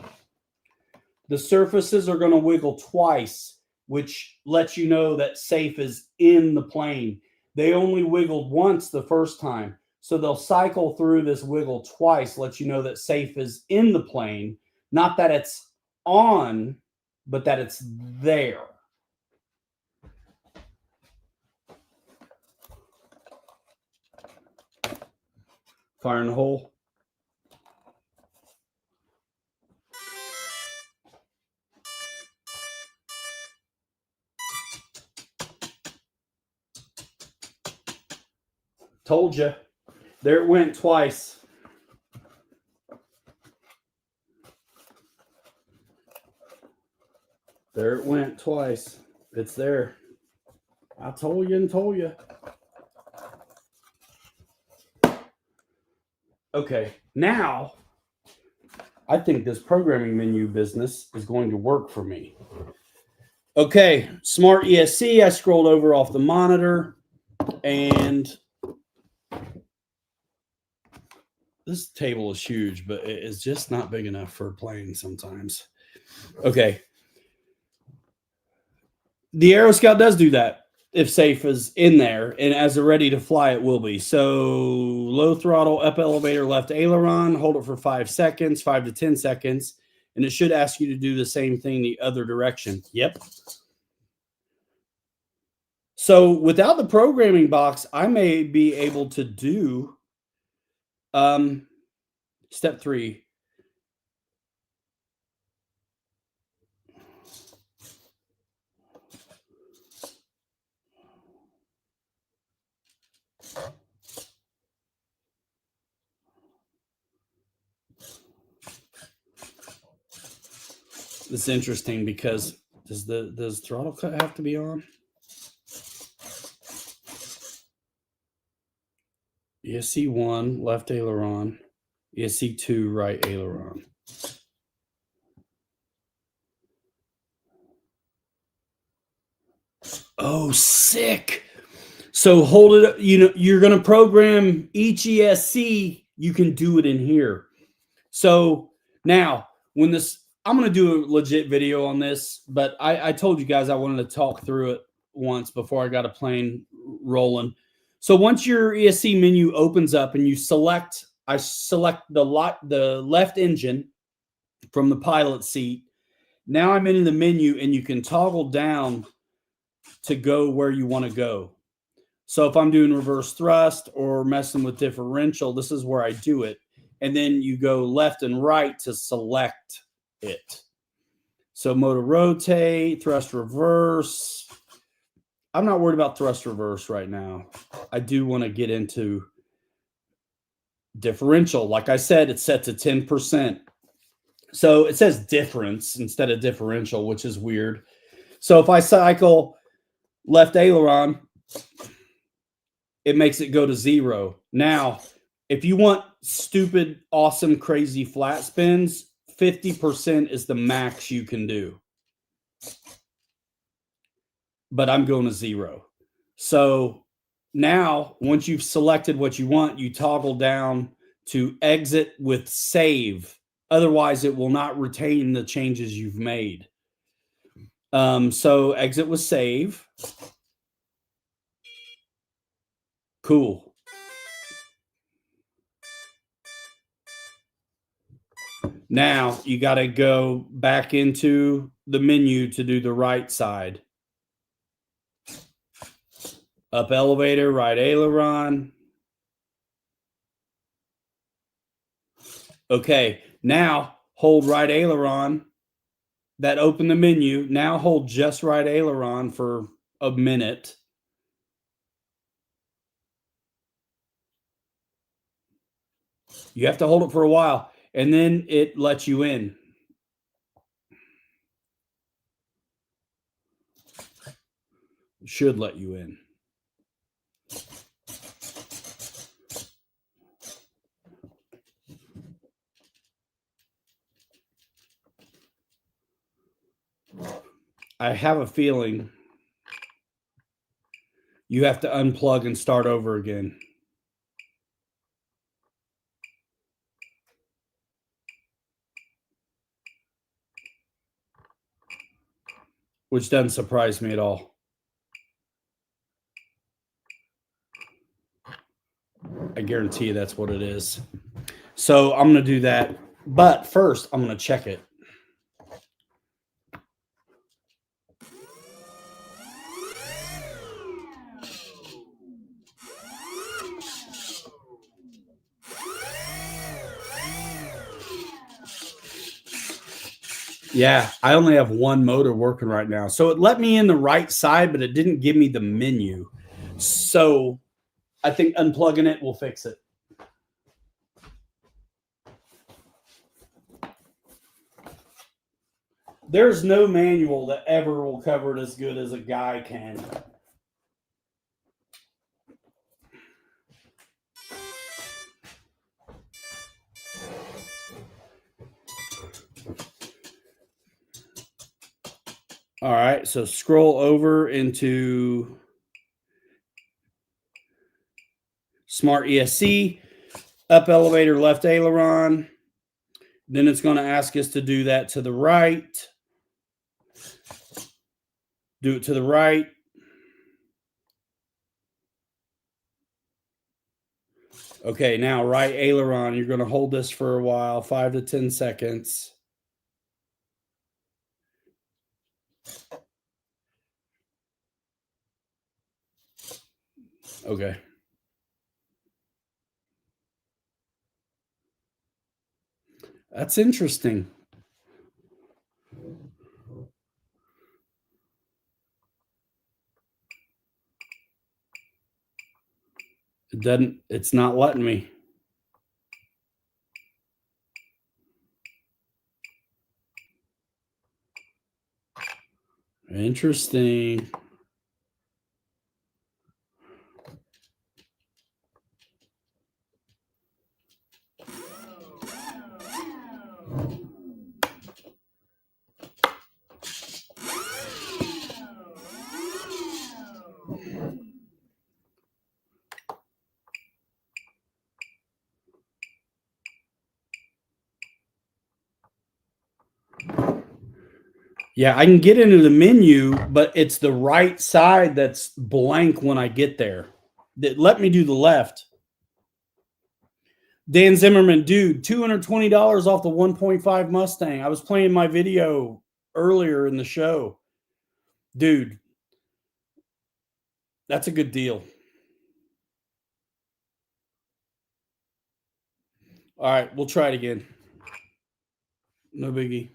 the surfaces are going to wiggle twice, which lets you know that safe is in the plane. They only wiggled once the first time. So they'll cycle through this wiggle twice, let you know that safe is in the plane. Not that it's on, but that it's there. Fire in the hole. Told you. There it went twice. There it went twice. It's there. I told you and told you. Okay, now I think this programming menu business is going to work for me. Okay, Smart ESC. I scrolled over off the monitor, and this table is huge, but it is just not big enough for a plane sometimes. Okay. The Aero Scout does do that if safe is in there, and as a ready to fly, it will be. So low throttle, up elevator, left aileron, hold it for 5 seconds, 5 to 10 seconds, and it should ask you to do the same thing the other direction. Yep. So without the programming box, I may be able to do step 3. It's interesting because does throttle cut have to be on? ESC1 left aileron, ESC2 right aileron. Oh, sick. So hold it up. You know, you're going to program each ESC. You can do it in here. So now when this, I'm going to do a legit video on this, but I told you guys I wanted to talk through it once before I got a plane rolling. So once your ESC menu opens up and you select, I select the left engine from the pilot seat. Now I'm in the menu and you can toggle down to go where you want to go. So if I'm doing reverse thrust or messing with differential, this is where I do it. And then you go left and right to select it. So motor rotate, thrust reverse. I'm not worried about thrust reverse right now. I do want to get into differential. Like I said, it's set to 10%. So it says difference instead of differential, which is weird. So if I cycle left aileron, it makes it go to 0. Now, if you want stupid, awesome, crazy flat spins, 50% is the max you can do. But I'm going to 0. So now, once you've selected what you want, you toggle down to exit with save. Otherwise, it will not retain the changes you've made. So exit with save. Cool. Now you got to go back into the menu to do the right side. Up elevator, right aileron. Okay, now hold right aileron. That opened the menu. Now hold just right aileron for a minute. You have to hold it for a while, and then it lets you in. It should let you in. I have a feeling you have to unplug and start over again. Which doesn't surprise me at all. I guarantee you that's what it is. So I'm going to do that. But first, I'm going to check it. Yeah, I only have one motor working right now. So it let me in the right side, but it didn't give me the menu. So I think unplugging it will fix it. There's no manual that ever will cover it as good as a guy can. All right, so scroll over into Smart ESC, up elevator, left aileron. Then it's going to ask us to do that to the right. Do it to the right. Okay, now right aileron. You're going to hold this for a while, 5 to 10 seconds. Okay. That's interesting. It's not letting me. Interesting. Yeah, I can get into the menu, but it's the right side that's blank when I get there. Let me do the left. Dan Zimmerman, dude, $220 off the 1.5 Mustang. I was playing my video earlier in the show. Dude, that's a good deal. All right, we'll try it again. No biggie.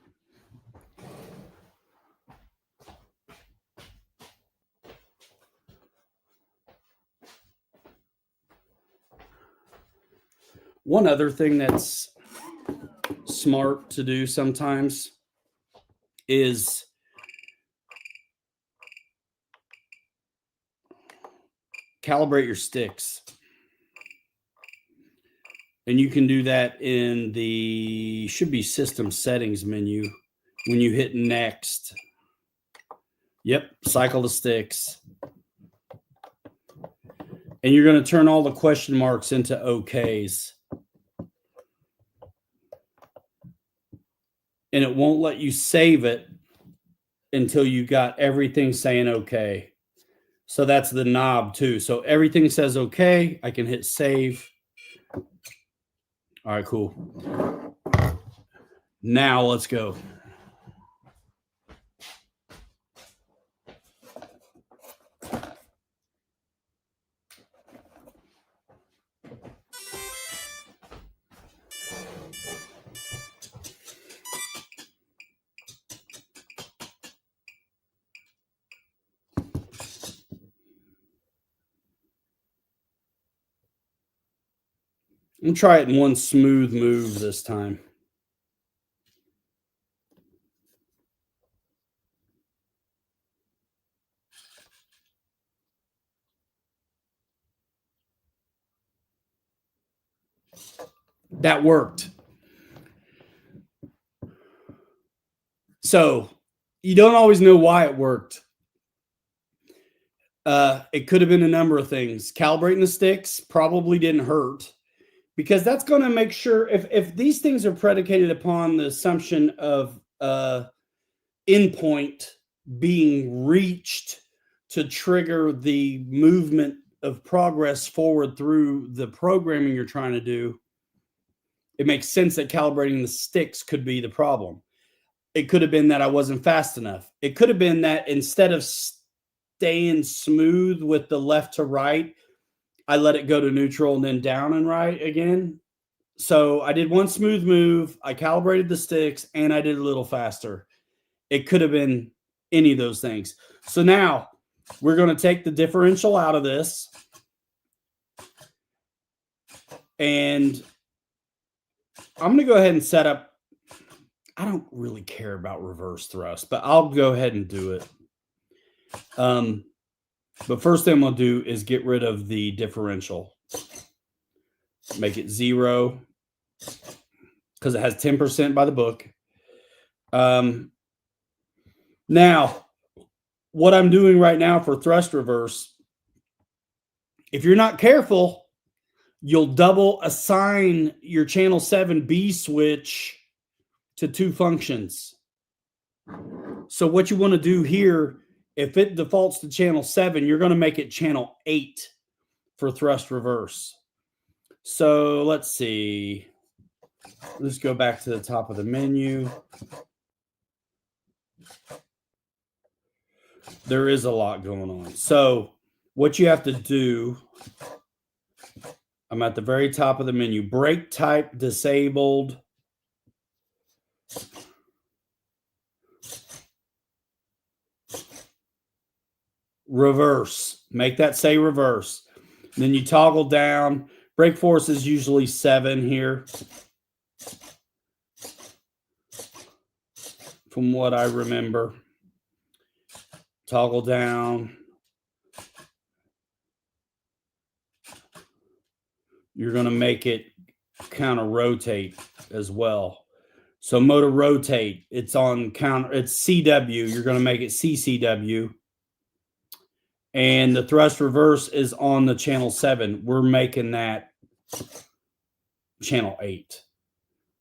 One other thing that's smart to do sometimes is calibrate your sticks. And you can do that in the should be system settings menu when you hit next. Yep, cycle the sticks. And you're going to turn all the question marks into OKs. And it won't let you save it until you got everything saying okay. So that's the knob too. So everything says okay. I can hit save. All right, cool. Now let's go. I'm going to try it in one smooth move this time. That worked. So you don't always know why it worked. It could have been a number of things. Calibrating the sticks probably didn't hurt, because that's going to make sure if these things are predicated upon the assumption of endpoint being reached to trigger the movement of progress forward through the programming you're trying to do, it makes sense that calibrating the sticks could be the problem. It could have been that I wasn't fast enough. It could have been that instead of staying smooth with the left to right, I let it go to neutral and then down and right again. So I did one smooth move, I calibrated the sticks, and I did a little faster. It could have been any of those things. So now we're going to take the differential out of this. And I'm going to go ahead and set up. I don't really care about reverse thrust, but I'll go ahead and do it. But first thing I'm going to do is get rid of the differential. Make it 0 because it has 10% by the book. Now, what I'm doing right now for thrust reverse, if you're not careful, you'll double assign your channel 7B switch to 2 functions. So what you want to do here, if it defaults to channel 7, you're going to make it channel 8 for thrust reverse. So let's see. Let's go back to the top of the menu. There is a lot going on. So what you have to do, I'm at the very top of the menu. Brake type disabled. Reverse. Make that say reverse. Then you toggle down. Brake force is usually 7 here, from what I remember. Toggle down. You're going to make it kind of rotate as well. So motor rotate, it's on counter, it's CW. You're going to make it CCW. And the thrust reverse is on the channel 7. We're making that channel 8.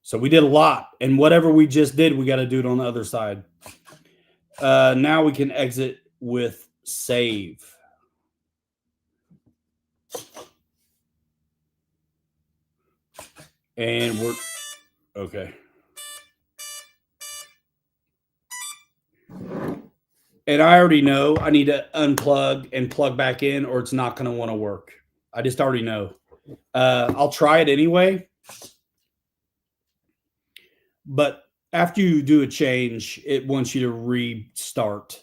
So we did a lot. And whatever we just did, we got to do it on the other side. Now we can exit with save. And we're okay. And I already know I need to unplug and plug back in, or it's not going to want to work. I just already know. I'll try it anyway. But after you do a change, it wants you to restart.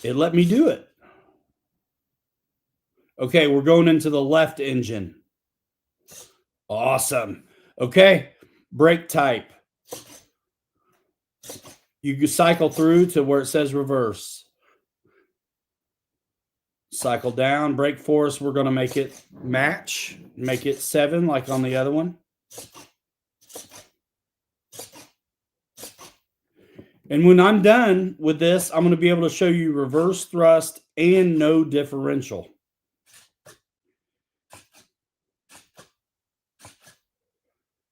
It let me do it. Okay, we're going into the left engine. Awesome. Okay, brake type. You can cycle through to where it says reverse. Cycle down, brake force. We're going to make it match, make it 7 like on the other one. And when I'm done with this, I'm going to be able to show you reverse thrust and no differential.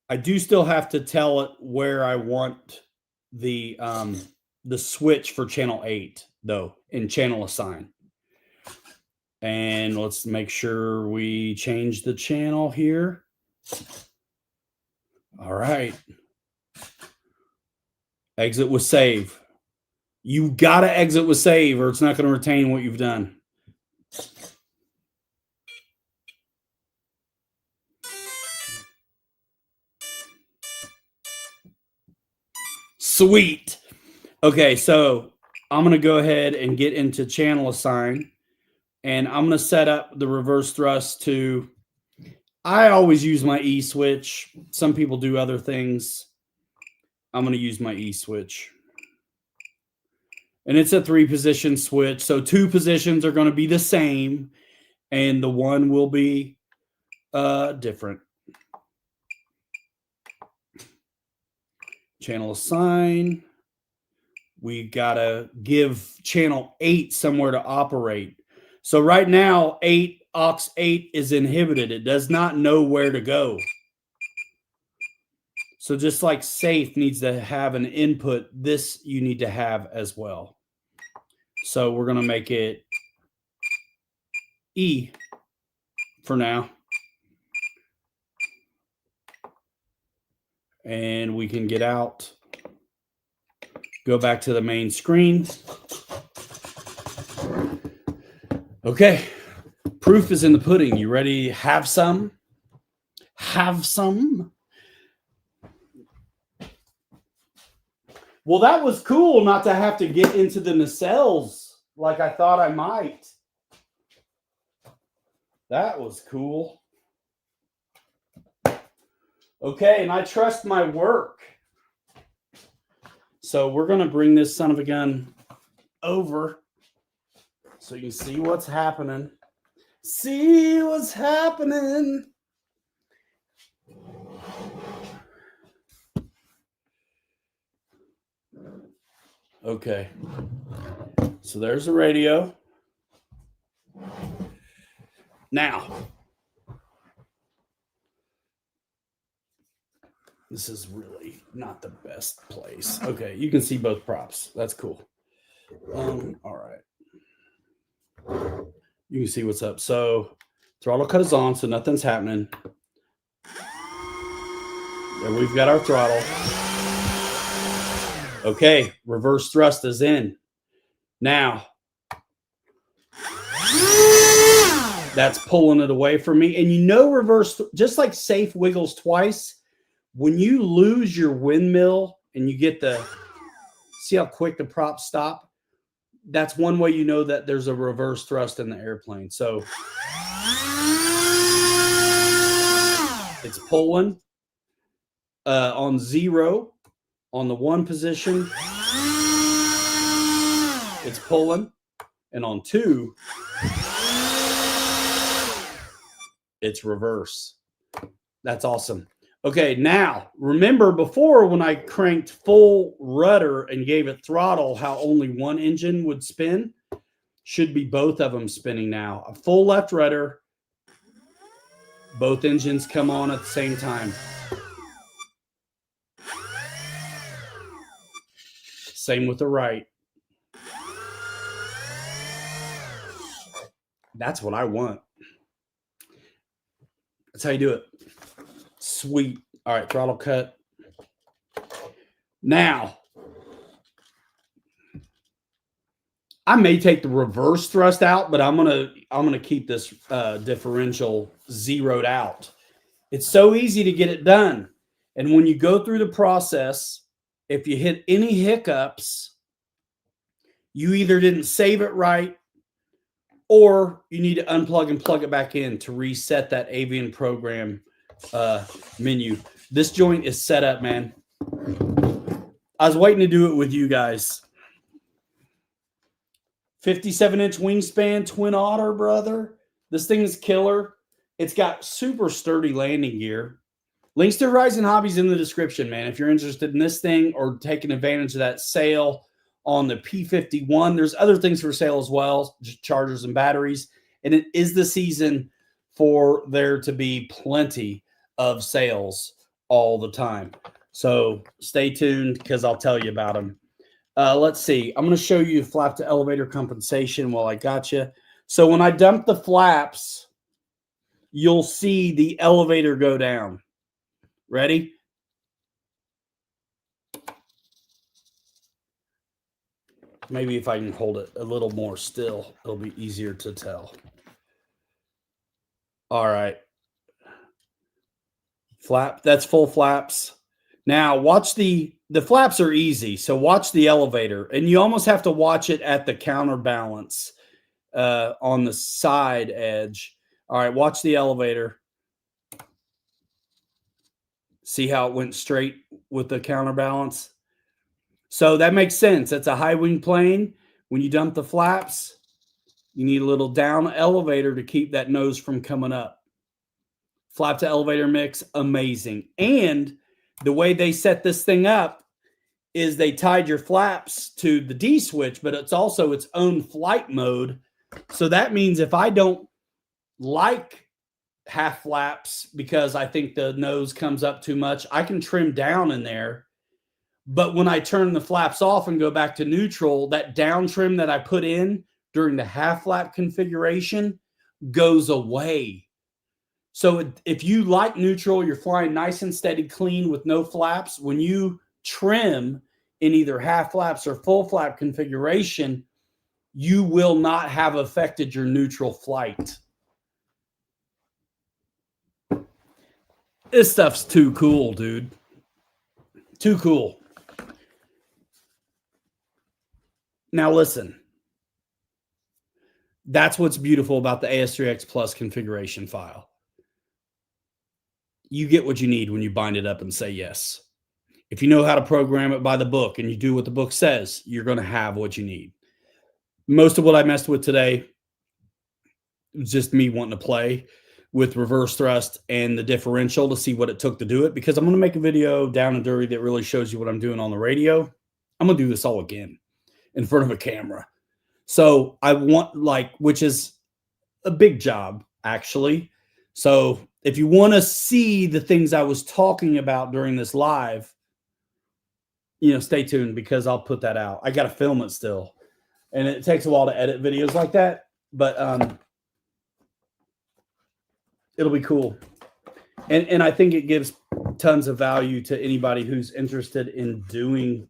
I do still have to tell it where I want the switch for channel 8, though, in channel assign. And let's make sure we change the channel here. All right. Exit with save. You got to exit with save or it's not going to retain what you've done. Sweet. Okay, so I'm going to go ahead and get into channel assign. And I'm going to set up the reverse thrust to, I always use my E switch. Some people do other things. I'm going to use my E switch. And it's a 3-position switch. So 2 positions are going to be the same. And the one will be different. Channel assign. We got to give channel 8 somewhere to operate. So right now, aux 8 is inhibited. It does not know where to go. So just like safe needs to have an input, this you need to have as well. So we're going to make it E for now. And we can get out, go back to the main screen. Okay, proof is in the pudding. You ready? Have some? Have some? Well, that was cool not to have to get into the nacelles like I thought I might. That was cool. Okay, and I trust my work. So we're going to bring this son of a gun over so you can see what's happening. See what's happening. Okay. So there's the radio. Now, this is really not the best place. Okay, you can see both props. That's cool. All right. You can see what's up. So throttle cut is on, so nothing's happening. There we've got our throttle. Okay, reverse thrust is in. Now, that's pulling it away from me. And you know reverse, just like safe wiggles twice, when you lose your windmill and you get the, see how quick the props stop? That's one way you know that there's a reverse thrust in the airplane. So it's pulling on 0 on the 1 position. It's pulling, and on 2, it's reverse. That's awesome. Okay, now remember before when I cranked full rudder and gave it throttle, how only one engine would spin? Should be both of them spinning now. A full left rudder, Both engines come on at the same time. Same with the right. That's what I want. That's how you do it. Sweet. All right, throttle cut. Now, I may take the reverse thrust out, but I'm gonna keep this differential zeroed out. It's so easy to get it done. And when you go through the process, if you hit any hiccups, you either didn't save it right, or you need to unplug and plug it back in to reset that avian program menu. This joint is set up, man. I was waiting to do it with you guys. 57-inch wingspan, twin otter, brother. This thing is killer. It's got super sturdy landing gear. Links to Horizon Hobbies in the description, man. If you're interested in this thing or taking advantage of that sale on the P51, there's other things for sale as well, chargers and batteries. And it is the season for there to be plenty of sales all the time. So stay tuned because I'll tell you about them. Let's see. I'm going to show you flap to elevator compensation while I got you. So when I dump the flaps, you'll see the elevator go down. Ready? Maybe if I can hold it a little more still, it'll be easier to tell. All right. Flap, that's full flaps. Now watch the flaps are easy. So watch the elevator, and you almost have to watch it at the counterbalance on the side edge. All right, watch the elevator. See how it went straight with the counterbalance? So that makes sense. That's a high wing plane. When you dump the flaps, you need a little down elevator to keep that nose from coming up. Flap to elevator mix, amazing. And the way they set this thing up is they tied your flaps to the D switch, but it's also its own flight mode. So that means if I don't like half flaps because I think the nose comes up too much, I can trim down in there. But when I turn the flaps off and go back to neutral, that down trim that I put in during the half flap configuration goes away. So if you like neutral, you're flying nice and steady, clean with no flaps. When you trim in either half flaps or full flap configuration, you will not have affected your neutral flight. This stuff's too cool, dude. Too cool. Now listen. That's what's beautiful about the AS3X Plus configuration file. You get what you need when you bind it up and say yes. If you know how to program it by the book and you do what the book says, you're going to have what you need. Most of what I messed with today was just me wanting to play with reverse thrust and the differential to see what it took to do it, because I'm going to make a video down and dirty that really shows you what I'm doing on the radio. I'm going to do this all again in front of a camera. So I want, which is a big job, actually. So if you want to see the things I was talking about during this live, stay tuned because I'll put that out. I got to film it still. And it takes a while to edit videos like that, but it'll be cool. And I think it gives tons of value to anybody who's interested in doing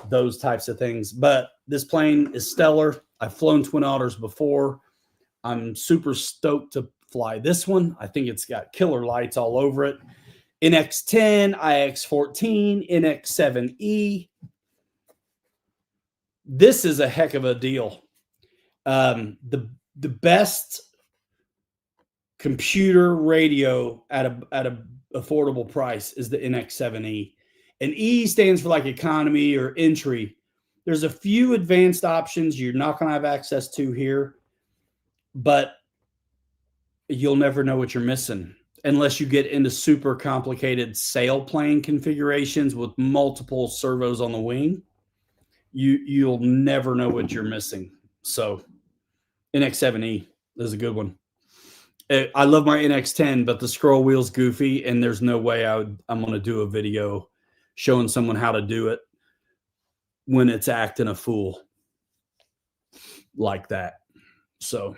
those types of things. But this plane is stellar. I've flown Twin Otters before. I'm super stoked to fly this one. I think it's got killer lights all over it. NX10, IX14, NX7E. This is a heck of a deal. The best computer radio at a affordable price is the NX7E. And E stands for like economy or entry. There's a few advanced options you're not going to have access to here, but you'll never know what you're missing unless you get into super complicated sailplane configurations with multiple servos on the wing. You'll never know what you're missing. So NX7E is a good one. I love my NX10, but the scroll wheel's goofy, and there's no way I'm going to do a video showing someone how to do it when it's acting a fool like that. So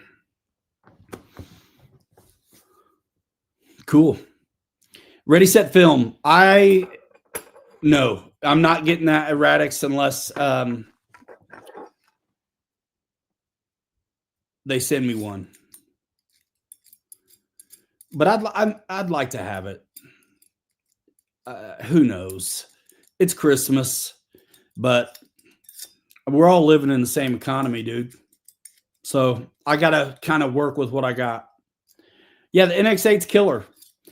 cool. Ready, set, film. No, I'm not getting that erratics unless they send me one. But I'd like to have it. Who knows? It's Christmas, but we're all living in the same economy, dude. So I gotta kind of work with what I got. Yeah, the NX8's killer.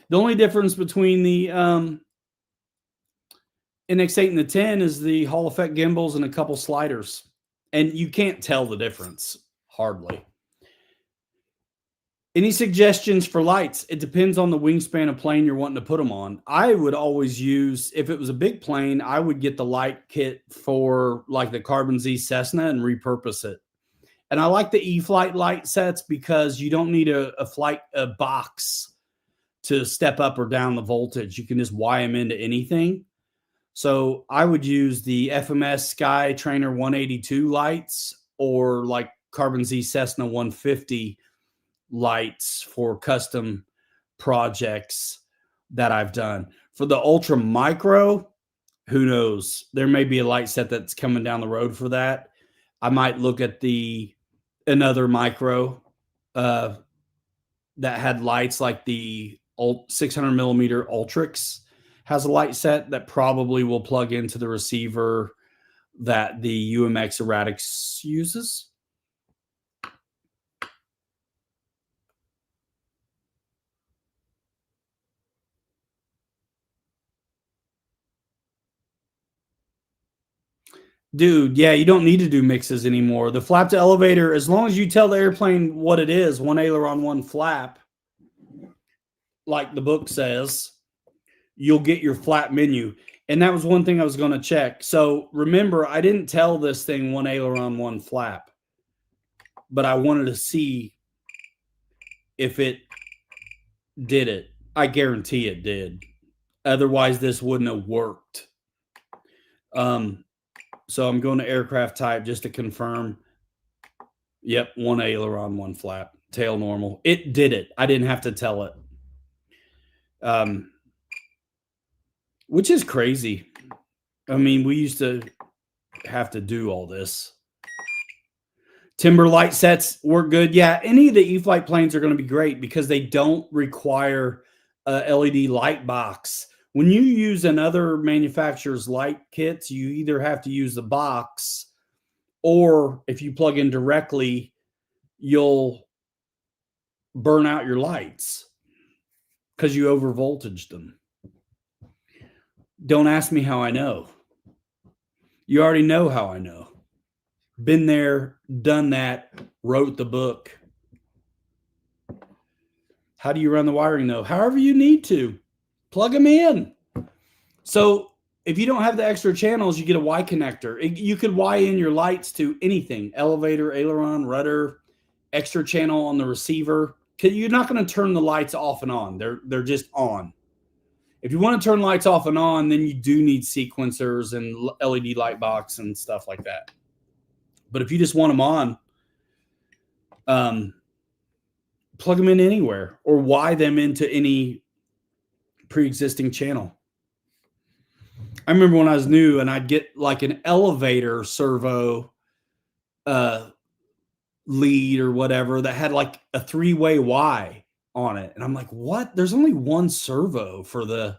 The only difference between the NX8 and the 10 is the Hall effect gimbals and a couple sliders, and you can't tell the difference hardly. Any suggestions for lights? It depends on the wingspan of plane you're wanting to put them on. I would always use, if it was a big plane, I would get the light kit for like the Carbon Z Cessna and repurpose it. And I like the E-Flight light sets because you don't need a box to step up or down the voltage. You can just wire them into anything. So I would use the FMS Sky Trainer 182 lights or like Carbon Z Cessna 150 lights for custom projects that I've done. For the ultra micro, who knows? There may be a light set that's coming down the road for that. I might look at another micro that had lights like the 600 millimeter Ultrix has a light set that probably will plug into the receiver that the UMX Erratics uses. Dude, yeah, you don't need to do mixes anymore. The flap to elevator, as long as you tell the airplane what it is, one aileron, one flap, like the book says, you'll get your flap menu. And that was one thing I was going to check. So remember, I didn't tell this thing one aileron, one flap, but I wanted to see if it did it. I guarantee it did. Otherwise, this wouldn't have worked. So I'm going to aircraft type just to confirm. Yep, one aileron, one flap, tail normal. It did it. I didn't have to tell it. Which is crazy. I mean, we used to have to do all this. Timber light sets work good. Yeah, any of the E-Flight planes are going to be great because they don't require a LED light box. When you use another manufacturer's light kits, you either have to use the box, or if you plug in directly, you'll burn out your lights because you over voltaged them. Don't ask me how I know. You already know how I know. Been there, done that, wrote the book. How do you run the wiring though? However you need to. Plug them in. So if you don't have the extra channels, you get a Y connector. You could Y in your lights to anything: elevator, aileron, rudder, extra channel on the receiver. You're not going to turn the lights off and on. They're just on. If you want to turn lights off and on, then you do need sequencers and LED light box and stuff like that. But if you just want them on, plug them in anywhere or Y them into any pre-existing channel. I remember when I was new and I'd get like an elevator servo lead or whatever that had like a 3-way Y on it. And I'm like, what? There's only one servo for the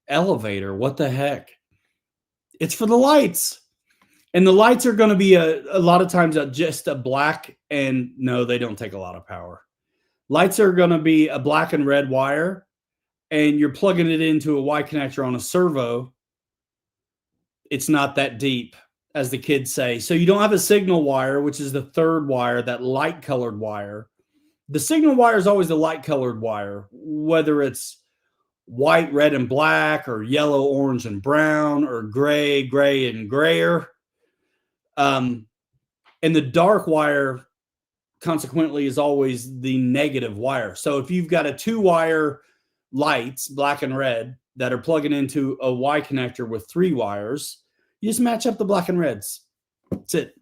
elevator. What the heck? It's for the lights. And the lights are going to be a lot of times just a black, and no, they don't take a lot of power. Lights are going to be a black and red wire, and you're plugging it into a Y connector on a servo. It's not that deep, as the kids say. So you don't have a signal wire, which is the third wire, that light colored wire. The signal wire is always the light colored wire, whether it's white, red, and black, or yellow, orange, and brown, or gray, and grayer. And the dark wire consequently is always the negative wire. So if you've got a 2-wire lights, black and red, that are plugging into a Y connector with 3 wires, you just match up the black and reds. That's it.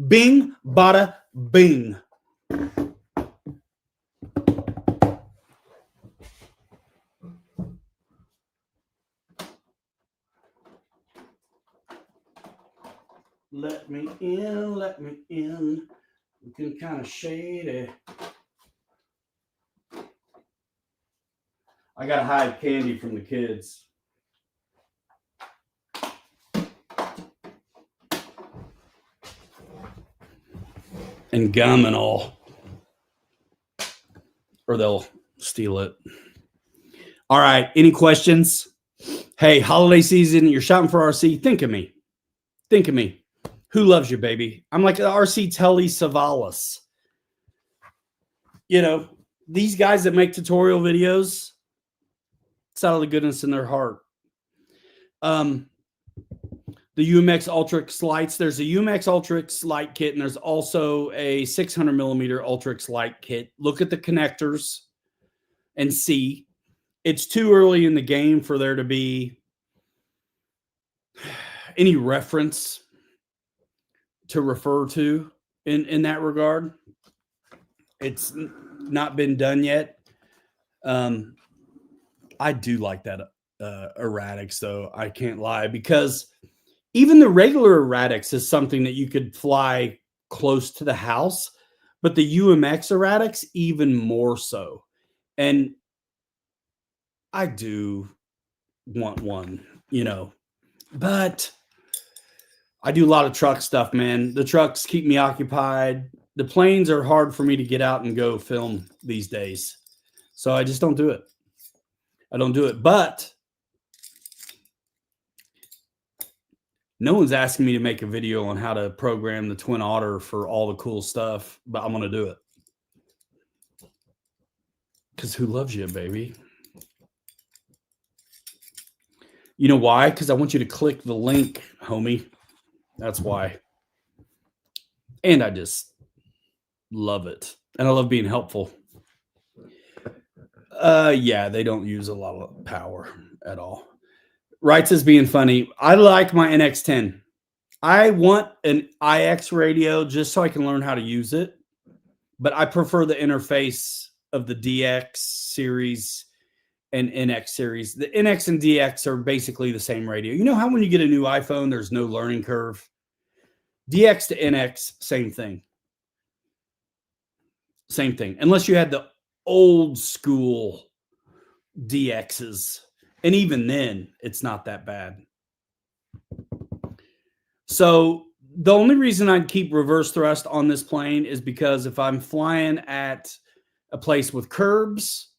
Bing, bada, bing. Let me in, let me in. Looking kind of shady. I gotta hide candy from the kids. And gum and all. Or they'll steal it. All right, any questions? Hey, holiday season, you're shopping for RC, think of me. Think of me. Who loves you, baby? I'm like the RC Telly Savalas. You know, these guys that make tutorial videos, it's out of the goodness in their heart. The UMX Ultrix lights. There's a UMX Ultrix light kit, and there's also a 600 millimeter Ultrix light kit. Look at the connectors and see. It's too early in the game for there to be any reference to refer to in that regard. It's not been done yet. I do like that erratics, though. I can't lie, because even the regular erratics is something that you could fly close to the house, but the UMX erratics even more so. And I do want one, you know, but I do a lot of truck stuff, man. The trucks keep me occupied. The planes are hard for me to get out and go film these days. So I just don't do it. I don't do it. But no one's asking me to make a video on how to program the Twin Otter for all the cool stuff, but I'm going to do it. Because who loves you, baby? You know why? Because I want you to click the link, homie. That's why. And I just love it. And I love being helpful. Yeah, they don't use a lot of power at all. Writes as being funny. I like my NX10. I want an IX radio just so I can learn how to use it. But I prefer the interface of the DX series and NX series. The NX and DX are basically the same radio. You know how when you get a new iPhone, there's no learning curve? DX to NX, same thing. Same thing. Unless you had the old school DXs. And even then, it's not that bad. So the only reason I'd keep reverse thrust on this plane is because if I'm flying at a place with curbs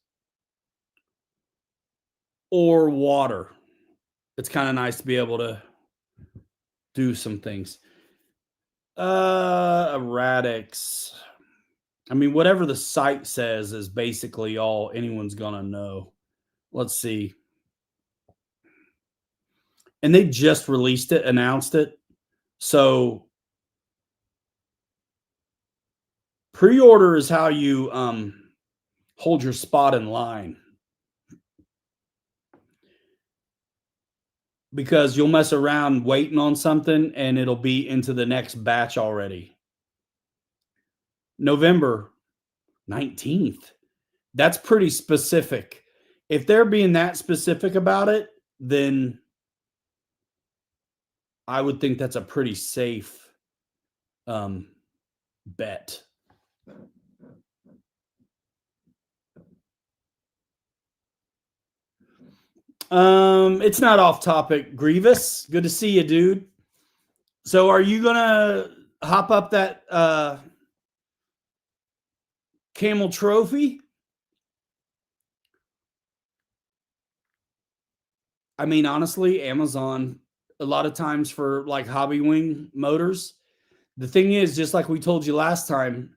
or water, it's kind of nice to be able to do some things. Erratics. I mean, whatever the site says is basically all anyone's going to know. Let's see. And they just released it, announced it. So pre-order is how you hold your spot in line. Because you'll mess around waiting on something and it'll be into the next batch already. November 19th. That's pretty specific. If they're being that specific about it, then I would think that's a pretty safe bet. It's not off topic. Grievous, good to see you, dude. So are you gonna hop up that Camel Trophy? I mean, honestly, Amazon, a lot of times for like hobby wing motors, the thing is, just like we told you last time,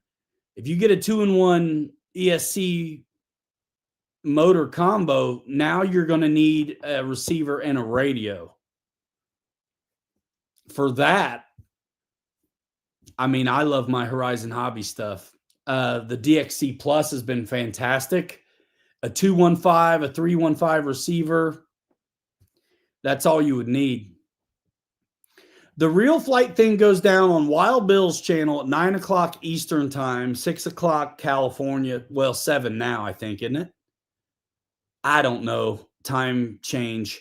if you get a 2-in-1 ESC motor combo, now you're going to need a receiver and a radio. For that, I mean, I love my Horizon Hobby stuff. The DXC Plus has been fantastic. A 215, a 315 receiver. That's all you would need. The real flight thing goes down on Wild Bill's channel at 9 o'clock Eastern time, 6 o'clock California. Well, 7 now, I think, isn't it? I don't know. Time change.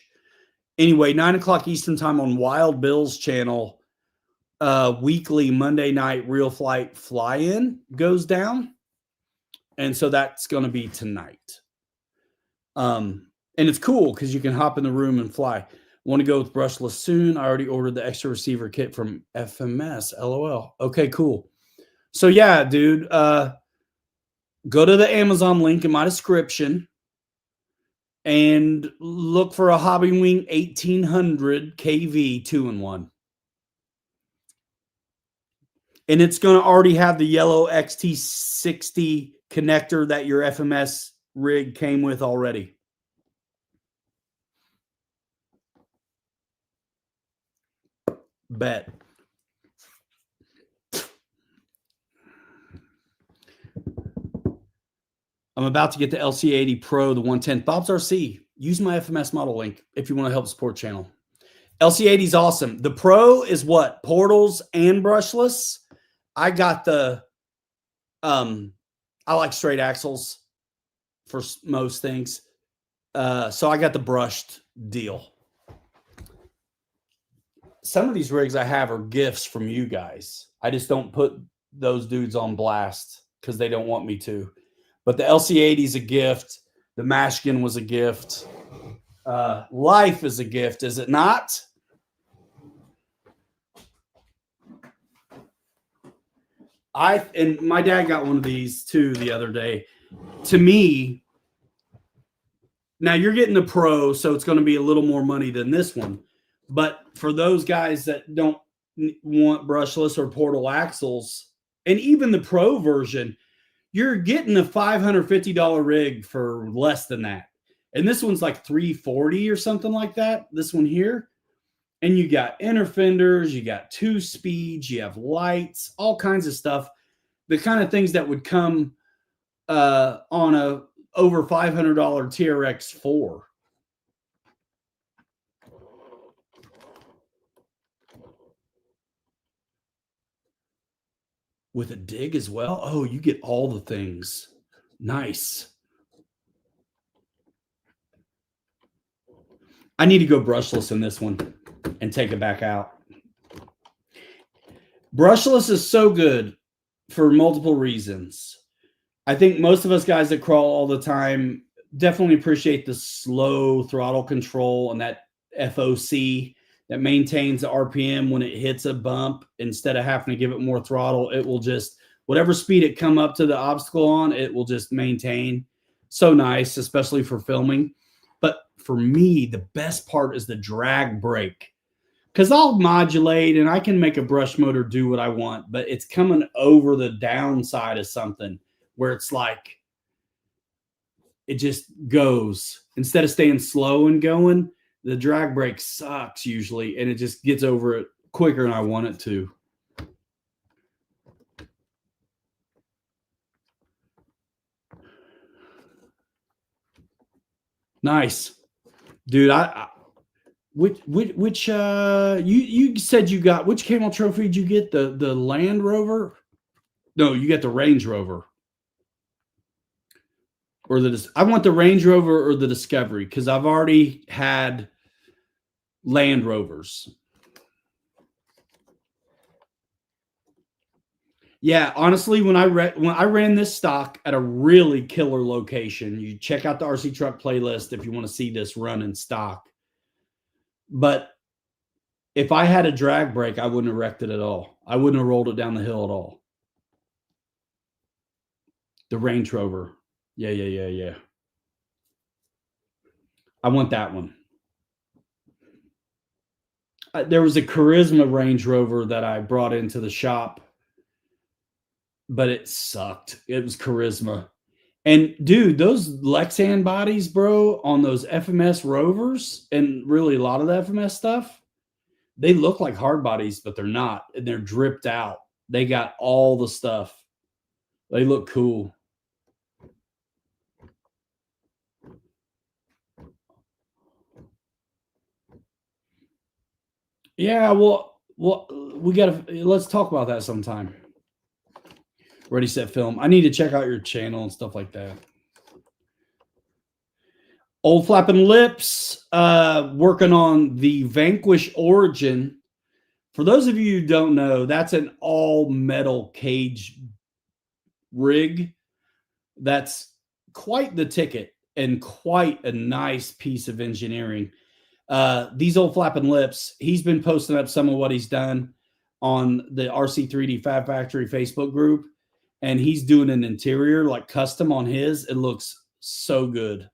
Anyway, 9 o'clock Eastern time on Wild Bill's channel, weekly Monday night real flight fly-in goes down. And so that's going to be tonight. And it's cool because you can hop in the room and fly. Want to go with brushless soon. I already ordered the extra receiver kit from FMS. LOL. Okay, cool. So yeah, dude, go to the Amazon link in my description and look for a Hobby Wing 1800 KV 2-in-1. And it's going to already have the yellow XT60 connector that your FMS rig came with already. Bet. I'm about to get the LC80 Pro, the 110. Bob's RC. Use my FMS model link if you want to help support channel. LC80 is awesome. The Pro is what? Portals and brushless. I got the, I like straight axles for most things. So I got the brushed deal. Some of these rigs I have are gifts from you guys. I just don't put those dudes on blast because they don't want me to. But the LC80 is a gift. The Mashkin was a gift. Life is a gift, is it not? And my dad got one of these too the other day. To me, now you're getting the Pro, so it's going to be a little more money than this one. But for those guys that don't want brushless or portal axles, and even the Pro version, you're getting a $550 rig for less than that. And this one's like $340 or something like that, this one here. And you got inner fenders, you got 2 speeds, you have lights, all kinds of stuff. The kind of things that would come on a over $500 TRX 4. With a dig as well? Oh, you get all the things. Nice. I need to go brushless in this one and take it back out. Brushless is so good for multiple reasons. I think most of us guys that crawl all the time definitely appreciate the slow throttle control and that FOC that maintains the RPM when it hits a bump. Instead of having to give it more throttle, it will just, whatever speed it come up to the obstacle on, it will just maintain. So nice, especially for filming. But for me, the best part is the drag brake. Because I'll modulate and I can make a brush motor do what I want, but it's coming over the downside of something where it's like, it just goes. Instead of staying slow and going, the drag brake sucks usually, and it just gets over it quicker than I want it to. Nice. Dude, which you said you got, which camel trophy did you get? The Land Rover? No, you got the Range Rover. Or I want the Range Rover or the Discovery because I've already had Land Rovers. Yeah, honestly, when I ran this stock at a really killer location, you check out the RC Truck playlist if you want to see this run in stock. But if I had a drag brake, I wouldn't have wrecked it at all. I wouldn't have rolled it down the hill at all. The Range Rover. Yeah. I want that one. There was a Charisma Range Rover that I brought into the shop, but it sucked. It was Charisma. And dude, those Lexan bodies, bro, on those FMS Rovers and really a lot of the FMS stuff, they look like hard bodies, but they're not. And they're dripped out. They got all the stuff. They look cool. Yeah, well, we gotta let's talk about that sometime. Ready, set, film. I need to check out your channel and stuff like that. Old Flapping Lips, working on the Vanquish Origin. For those of you who don't know, that's an all metal cage rig. That's quite the ticket and quite a nice piece of engineering. These Old Flapping Lips, he's been posting up some of what he's done on the RC3D Fab Factory Facebook group, and he's doing an interior like custom on his. It looks so good.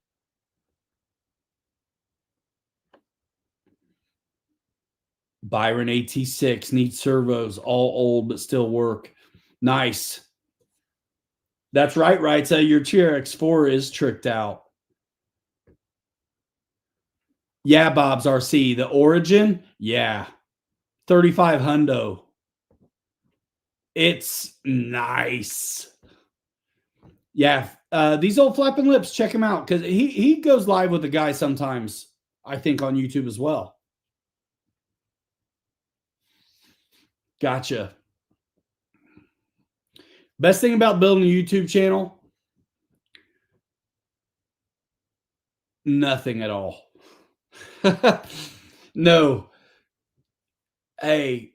Byron AT6 needs servos, all old but still work. Nice. That's right, right. So your TRX4 is tricked out. Yeah, Bob's RC. The Origin, yeah. 35 hundo. It's nice. Yeah. These Old Flapping Lips, check him out because he goes live with the guy sometimes, I think, on YouTube as well. Gotcha. Best thing about building a YouTube channel? Nothing at all. No. Hey,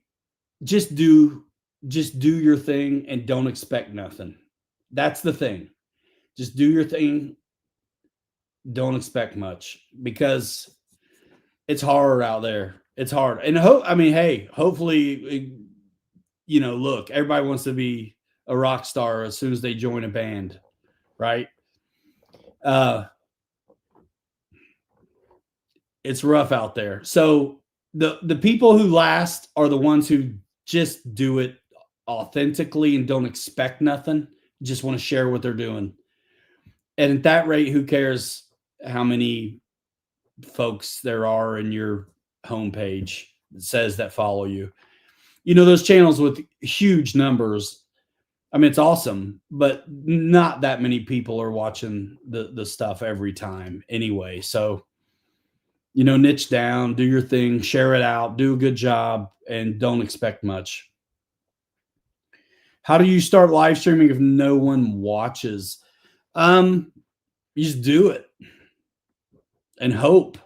just do your thing and don't expect nothing. That's the thing. Just do your thing. Don't expect much because it's hard out there. It's hard. And hey, hopefully, look, everybody wants to be a rock star as soon as they join a band, right? It's rough out there. So the people who last are the ones who just do it authentically and don't expect nothing, just want to share what they're doing. And at that rate, who cares how many folks there are in your homepage that says that follow you? Those channels with huge numbers, I mean, it's awesome, but not that many people are watching the stuff every time anyway. So, niche down, do your thing, share it out, do a good job, and don't expect much. How do you start live streaming if no one watches? You just do it and hope.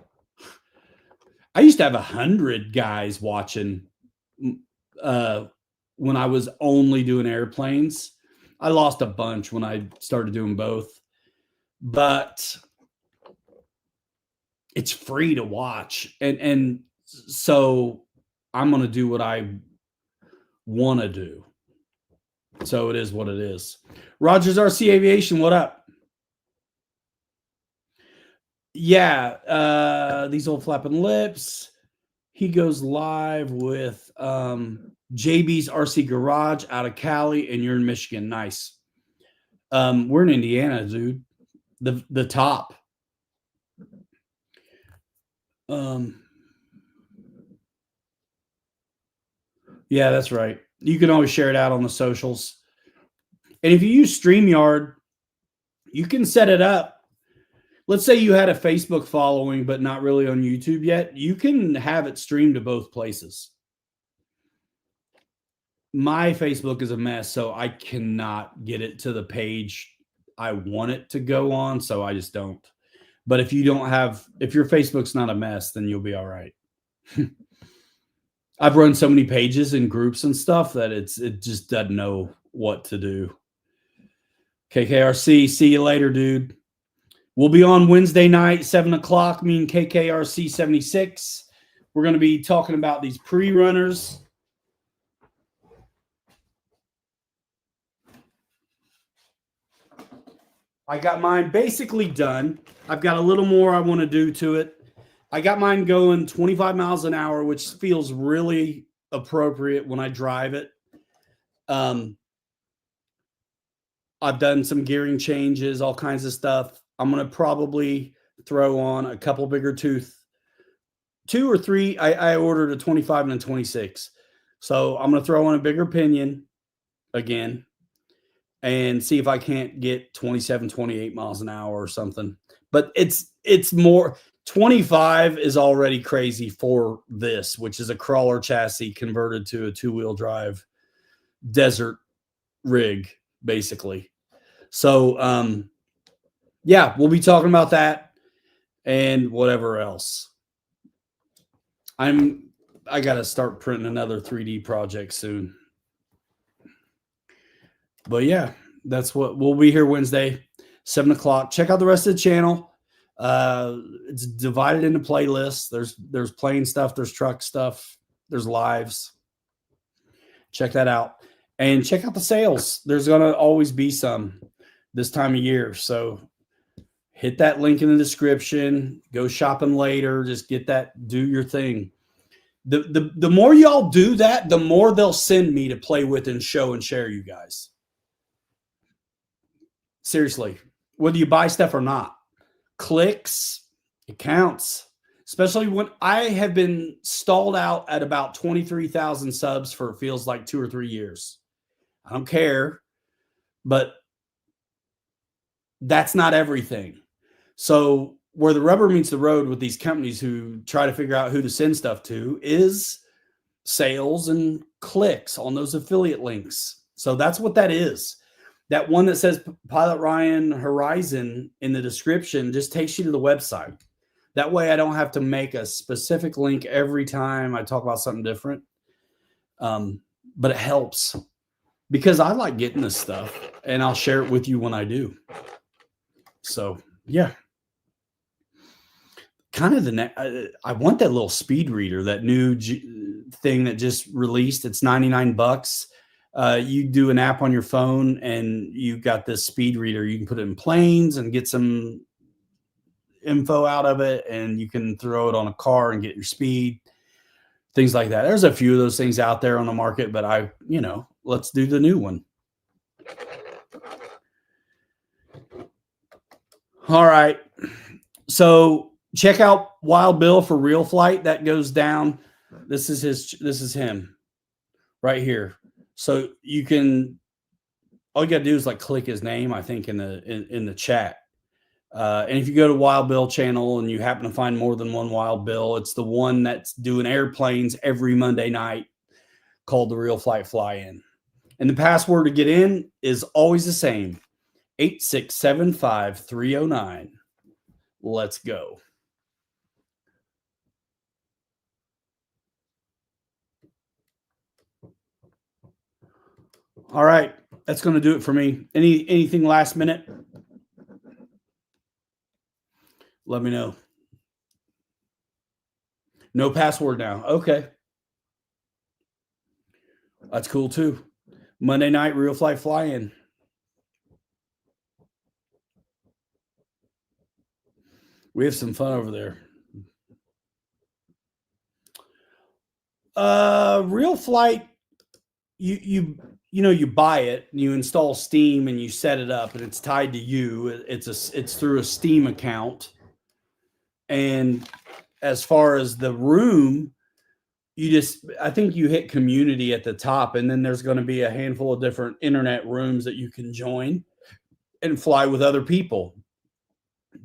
I used to have 100 guys watching when I was only doing airplanes. I lost a bunch when I started doing both, but it's free to watch. And so I'm going to do what I want to do. So it is what it is. Rogers RC Aviation, what up? Yeah, these Old Flapping Lips. He goes live with JB's RC Garage out of Cali, and you're in Michigan. Nice. We're in Indiana, dude. The top. Yeah, that's right. You can always share it out on the socials. And if you use StreamYard, you can set it up. Let's say you had a Facebook following, but not really on YouTube yet. You can have it streamed to both places. My Facebook is a mess, so I cannot get it to the page I want it to go on, so I just don't. But if your Facebook's not a mess, then you'll be all right. I've run so many pages and groups and stuff that it just doesn't know what to do. KKRC, see you later, dude. We'll be on Wednesday night, 7 o'clock, me and KKRC 76. We're going to be talking about these pre-runners. I got mine basically done. I've got a little more I want to do to it. I got mine going 25 miles an hour, which feels really appropriate when I drive it. I've done some gearing changes, all kinds of stuff. I'm going to probably throw on a couple bigger tooth. 2 or 3. I ordered a 25 and a 26. So I'm going to throw on a bigger pinion again and see if I can't get 27, 28 miles an hour or something. But it's more 25 is already crazy for this, which is a crawler chassis converted to a 2-wheel drive desert rig, basically. So yeah, we'll be talking about that and whatever else. I gotta start printing another 3D project soon. But yeah, that's what we'll be here Wednesday, 7 o'clock. Check out the rest of the channel. It's divided into playlists. There's plane stuff, there's truck stuff, there's lives. Check that out. And check out the sales. There's gonna always be some this time of year. So hit that link in the description. Go shopping later. Just get that, do your thing. The more y'all do that, the more they'll send me to play with and show and share you guys. Seriously, whether you buy stuff or not, clicks, it counts. Especially when I have been stalled out at about 23,000 subs for it feels like 2 or 3 years. I don't care, but that's not everything. So where the rubber meets the road with these companies who try to figure out who to send stuff to is sales and clicks on those affiliate links. So that's what that is. That one that says Pilot Ryan Horizon in the description just takes you to the website. That way I don't have to make a specific link every time I talk about something different. But it helps because I like getting this stuff and I'll share it with you when I do. So yeah. Kind of I want that little speed reader, that new thing that just released. It's $99. You do an app on your phone and you got this speed reader. You can put it in planes and get some info out of it, and you can throw it on a car and get your speed, things like that. There's a few of those things out there on the market, but let's do the new one. All right. So check out Wild Bill for Real Flight. That goes down. This is him right here. So you can, all you got to do is like click his name, I think, in the chat. And if you go to Wild Bill channel and you happen to find more than one Wild Bill, it's the one that's doing airplanes every Monday night called the Real Flight Fly-In. And the password to get in is always the same, 8675309. Let's go. All right, that's going to do it for me. Anything last minute? Let me know. No password now. Okay. That's cool too. Monday night, Real Flight Fly-In. We have some fun over there. Real Flight, you buy it, you install Steam and you set it up and it's tied to you. It's through a Steam account. And as far as the room, I think you hit community at the top, and then there's going to be a handful of different internet rooms that you can join and fly with other people.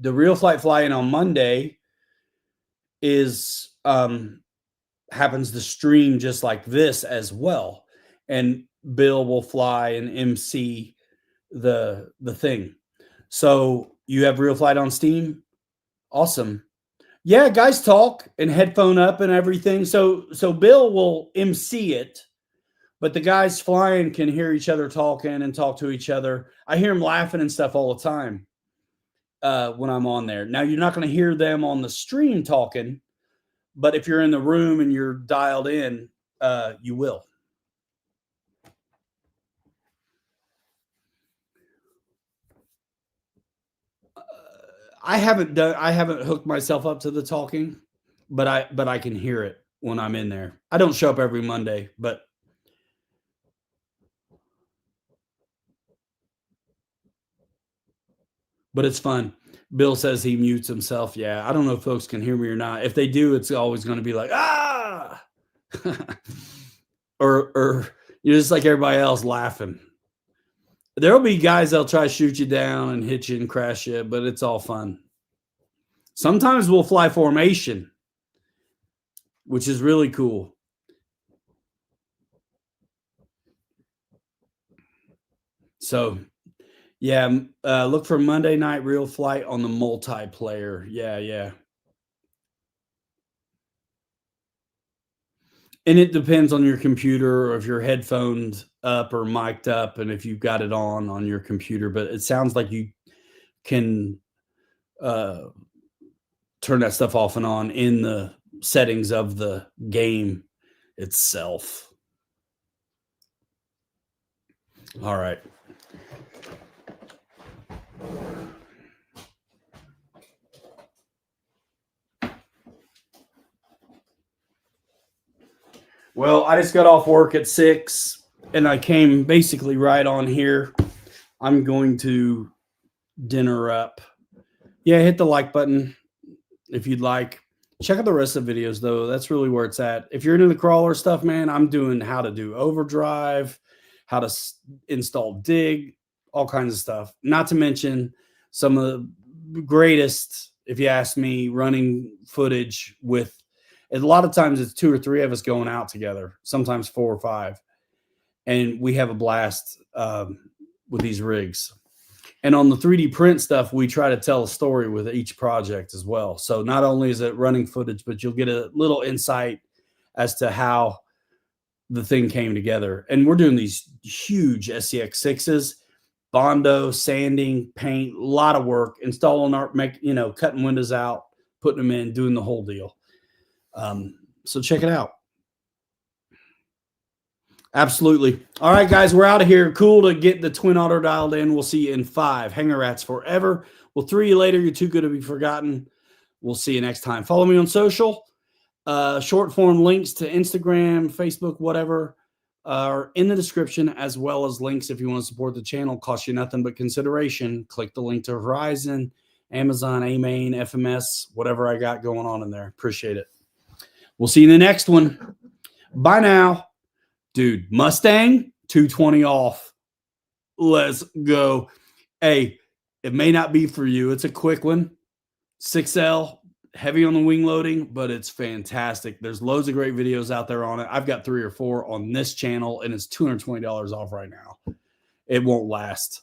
The Real Flight Fly-In on Monday is happens to stream just like this as well, and Bill will fly and MC the thing. So you have Real Flight on Steam. Awesome. Yeah, guys talk and headphone up and everything. So Bill will MC it, but the guys flying can hear each other talking and talk to each other. I hear them laughing and stuff all the time when I'm on there. Now, you're not going to hear them on the stream talking, but if you're in the room and you're dialed in, you will. I haven't hooked myself up to the talking, but I can hear it when I'm in there. I don't show up every Monday, but it's fun. Bill says he mutes himself. Yeah, I don't know if folks can hear me or not. If they do, it's always going to be like, ah, or You're just like everybody else laughing. There'll be guys that'll try to shoot you down and hit you and crash you, but it's all fun. Sometimes we'll fly formation, which is really cool. So, yeah, look for Monday Night Real Flight on the multiplayer. Yeah. And it depends on your computer or if your headphones up or mic'd up and if you've got it on your computer. But it sounds like you can turn that stuff off and on in the settings of the game itself. All right. Well, I just got off work at 6 and I came basically right on here. I'm going to dinner up. Yeah, hit the like button if you'd like. Check out the rest of the videos, though. That's really where it's at. If you're into the crawler stuff, man, I'm doing how to do overdrive, how to install dig, all kinds of stuff. Not to mention some of the greatest, if you ask me, running footage with a lot of times it's 2 or 3 of us going out together, sometimes 4 or 5. And we have a blast with these rigs. And on the 3D print stuff, we try to tell a story with each project as well. So not only is it running footage, but you'll get a little insight as to how the thing came together. And we're doing these huge SCX6s, Bondo, sanding, paint, a lot of work, installing our, cutting windows out, putting them in, doing the whole deal. So check it out. Absolutely. All right, guys, we're out of here. Cool to get the twin otter dialed in. We'll see you in 5. Hanger rats forever. We'll 3 you later. You're too good to be forgotten. We'll see you next time. Follow me on social. Short form links to Instagram, Facebook, whatever, are in the description, as well as links if you want to support the channel. Cost you nothing but consideration. Click the link to Verizon, Amazon, AMain, FMS, whatever I got going on in there. Appreciate it. We'll see you in the next one. Bye now. Dude, Mustang, 220 off. Let's go. Hey, it may not be for you. It's a quick one. 6L, heavy on the wing loading, but it's fantastic. There's loads of great videos out there on it. I've got 3 or 4 on this channel, and it's $220 off right now. It won't last.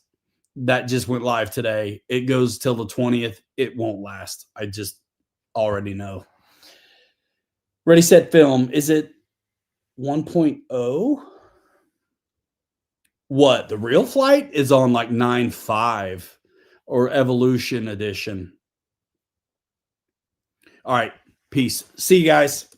That just went live today. It goes till the 20th. It won't last. I just already know. Ready, set, film. Is it 1.0? What? The real flight is on like 9.5 or Evolution Edition. All right. Peace. See you guys.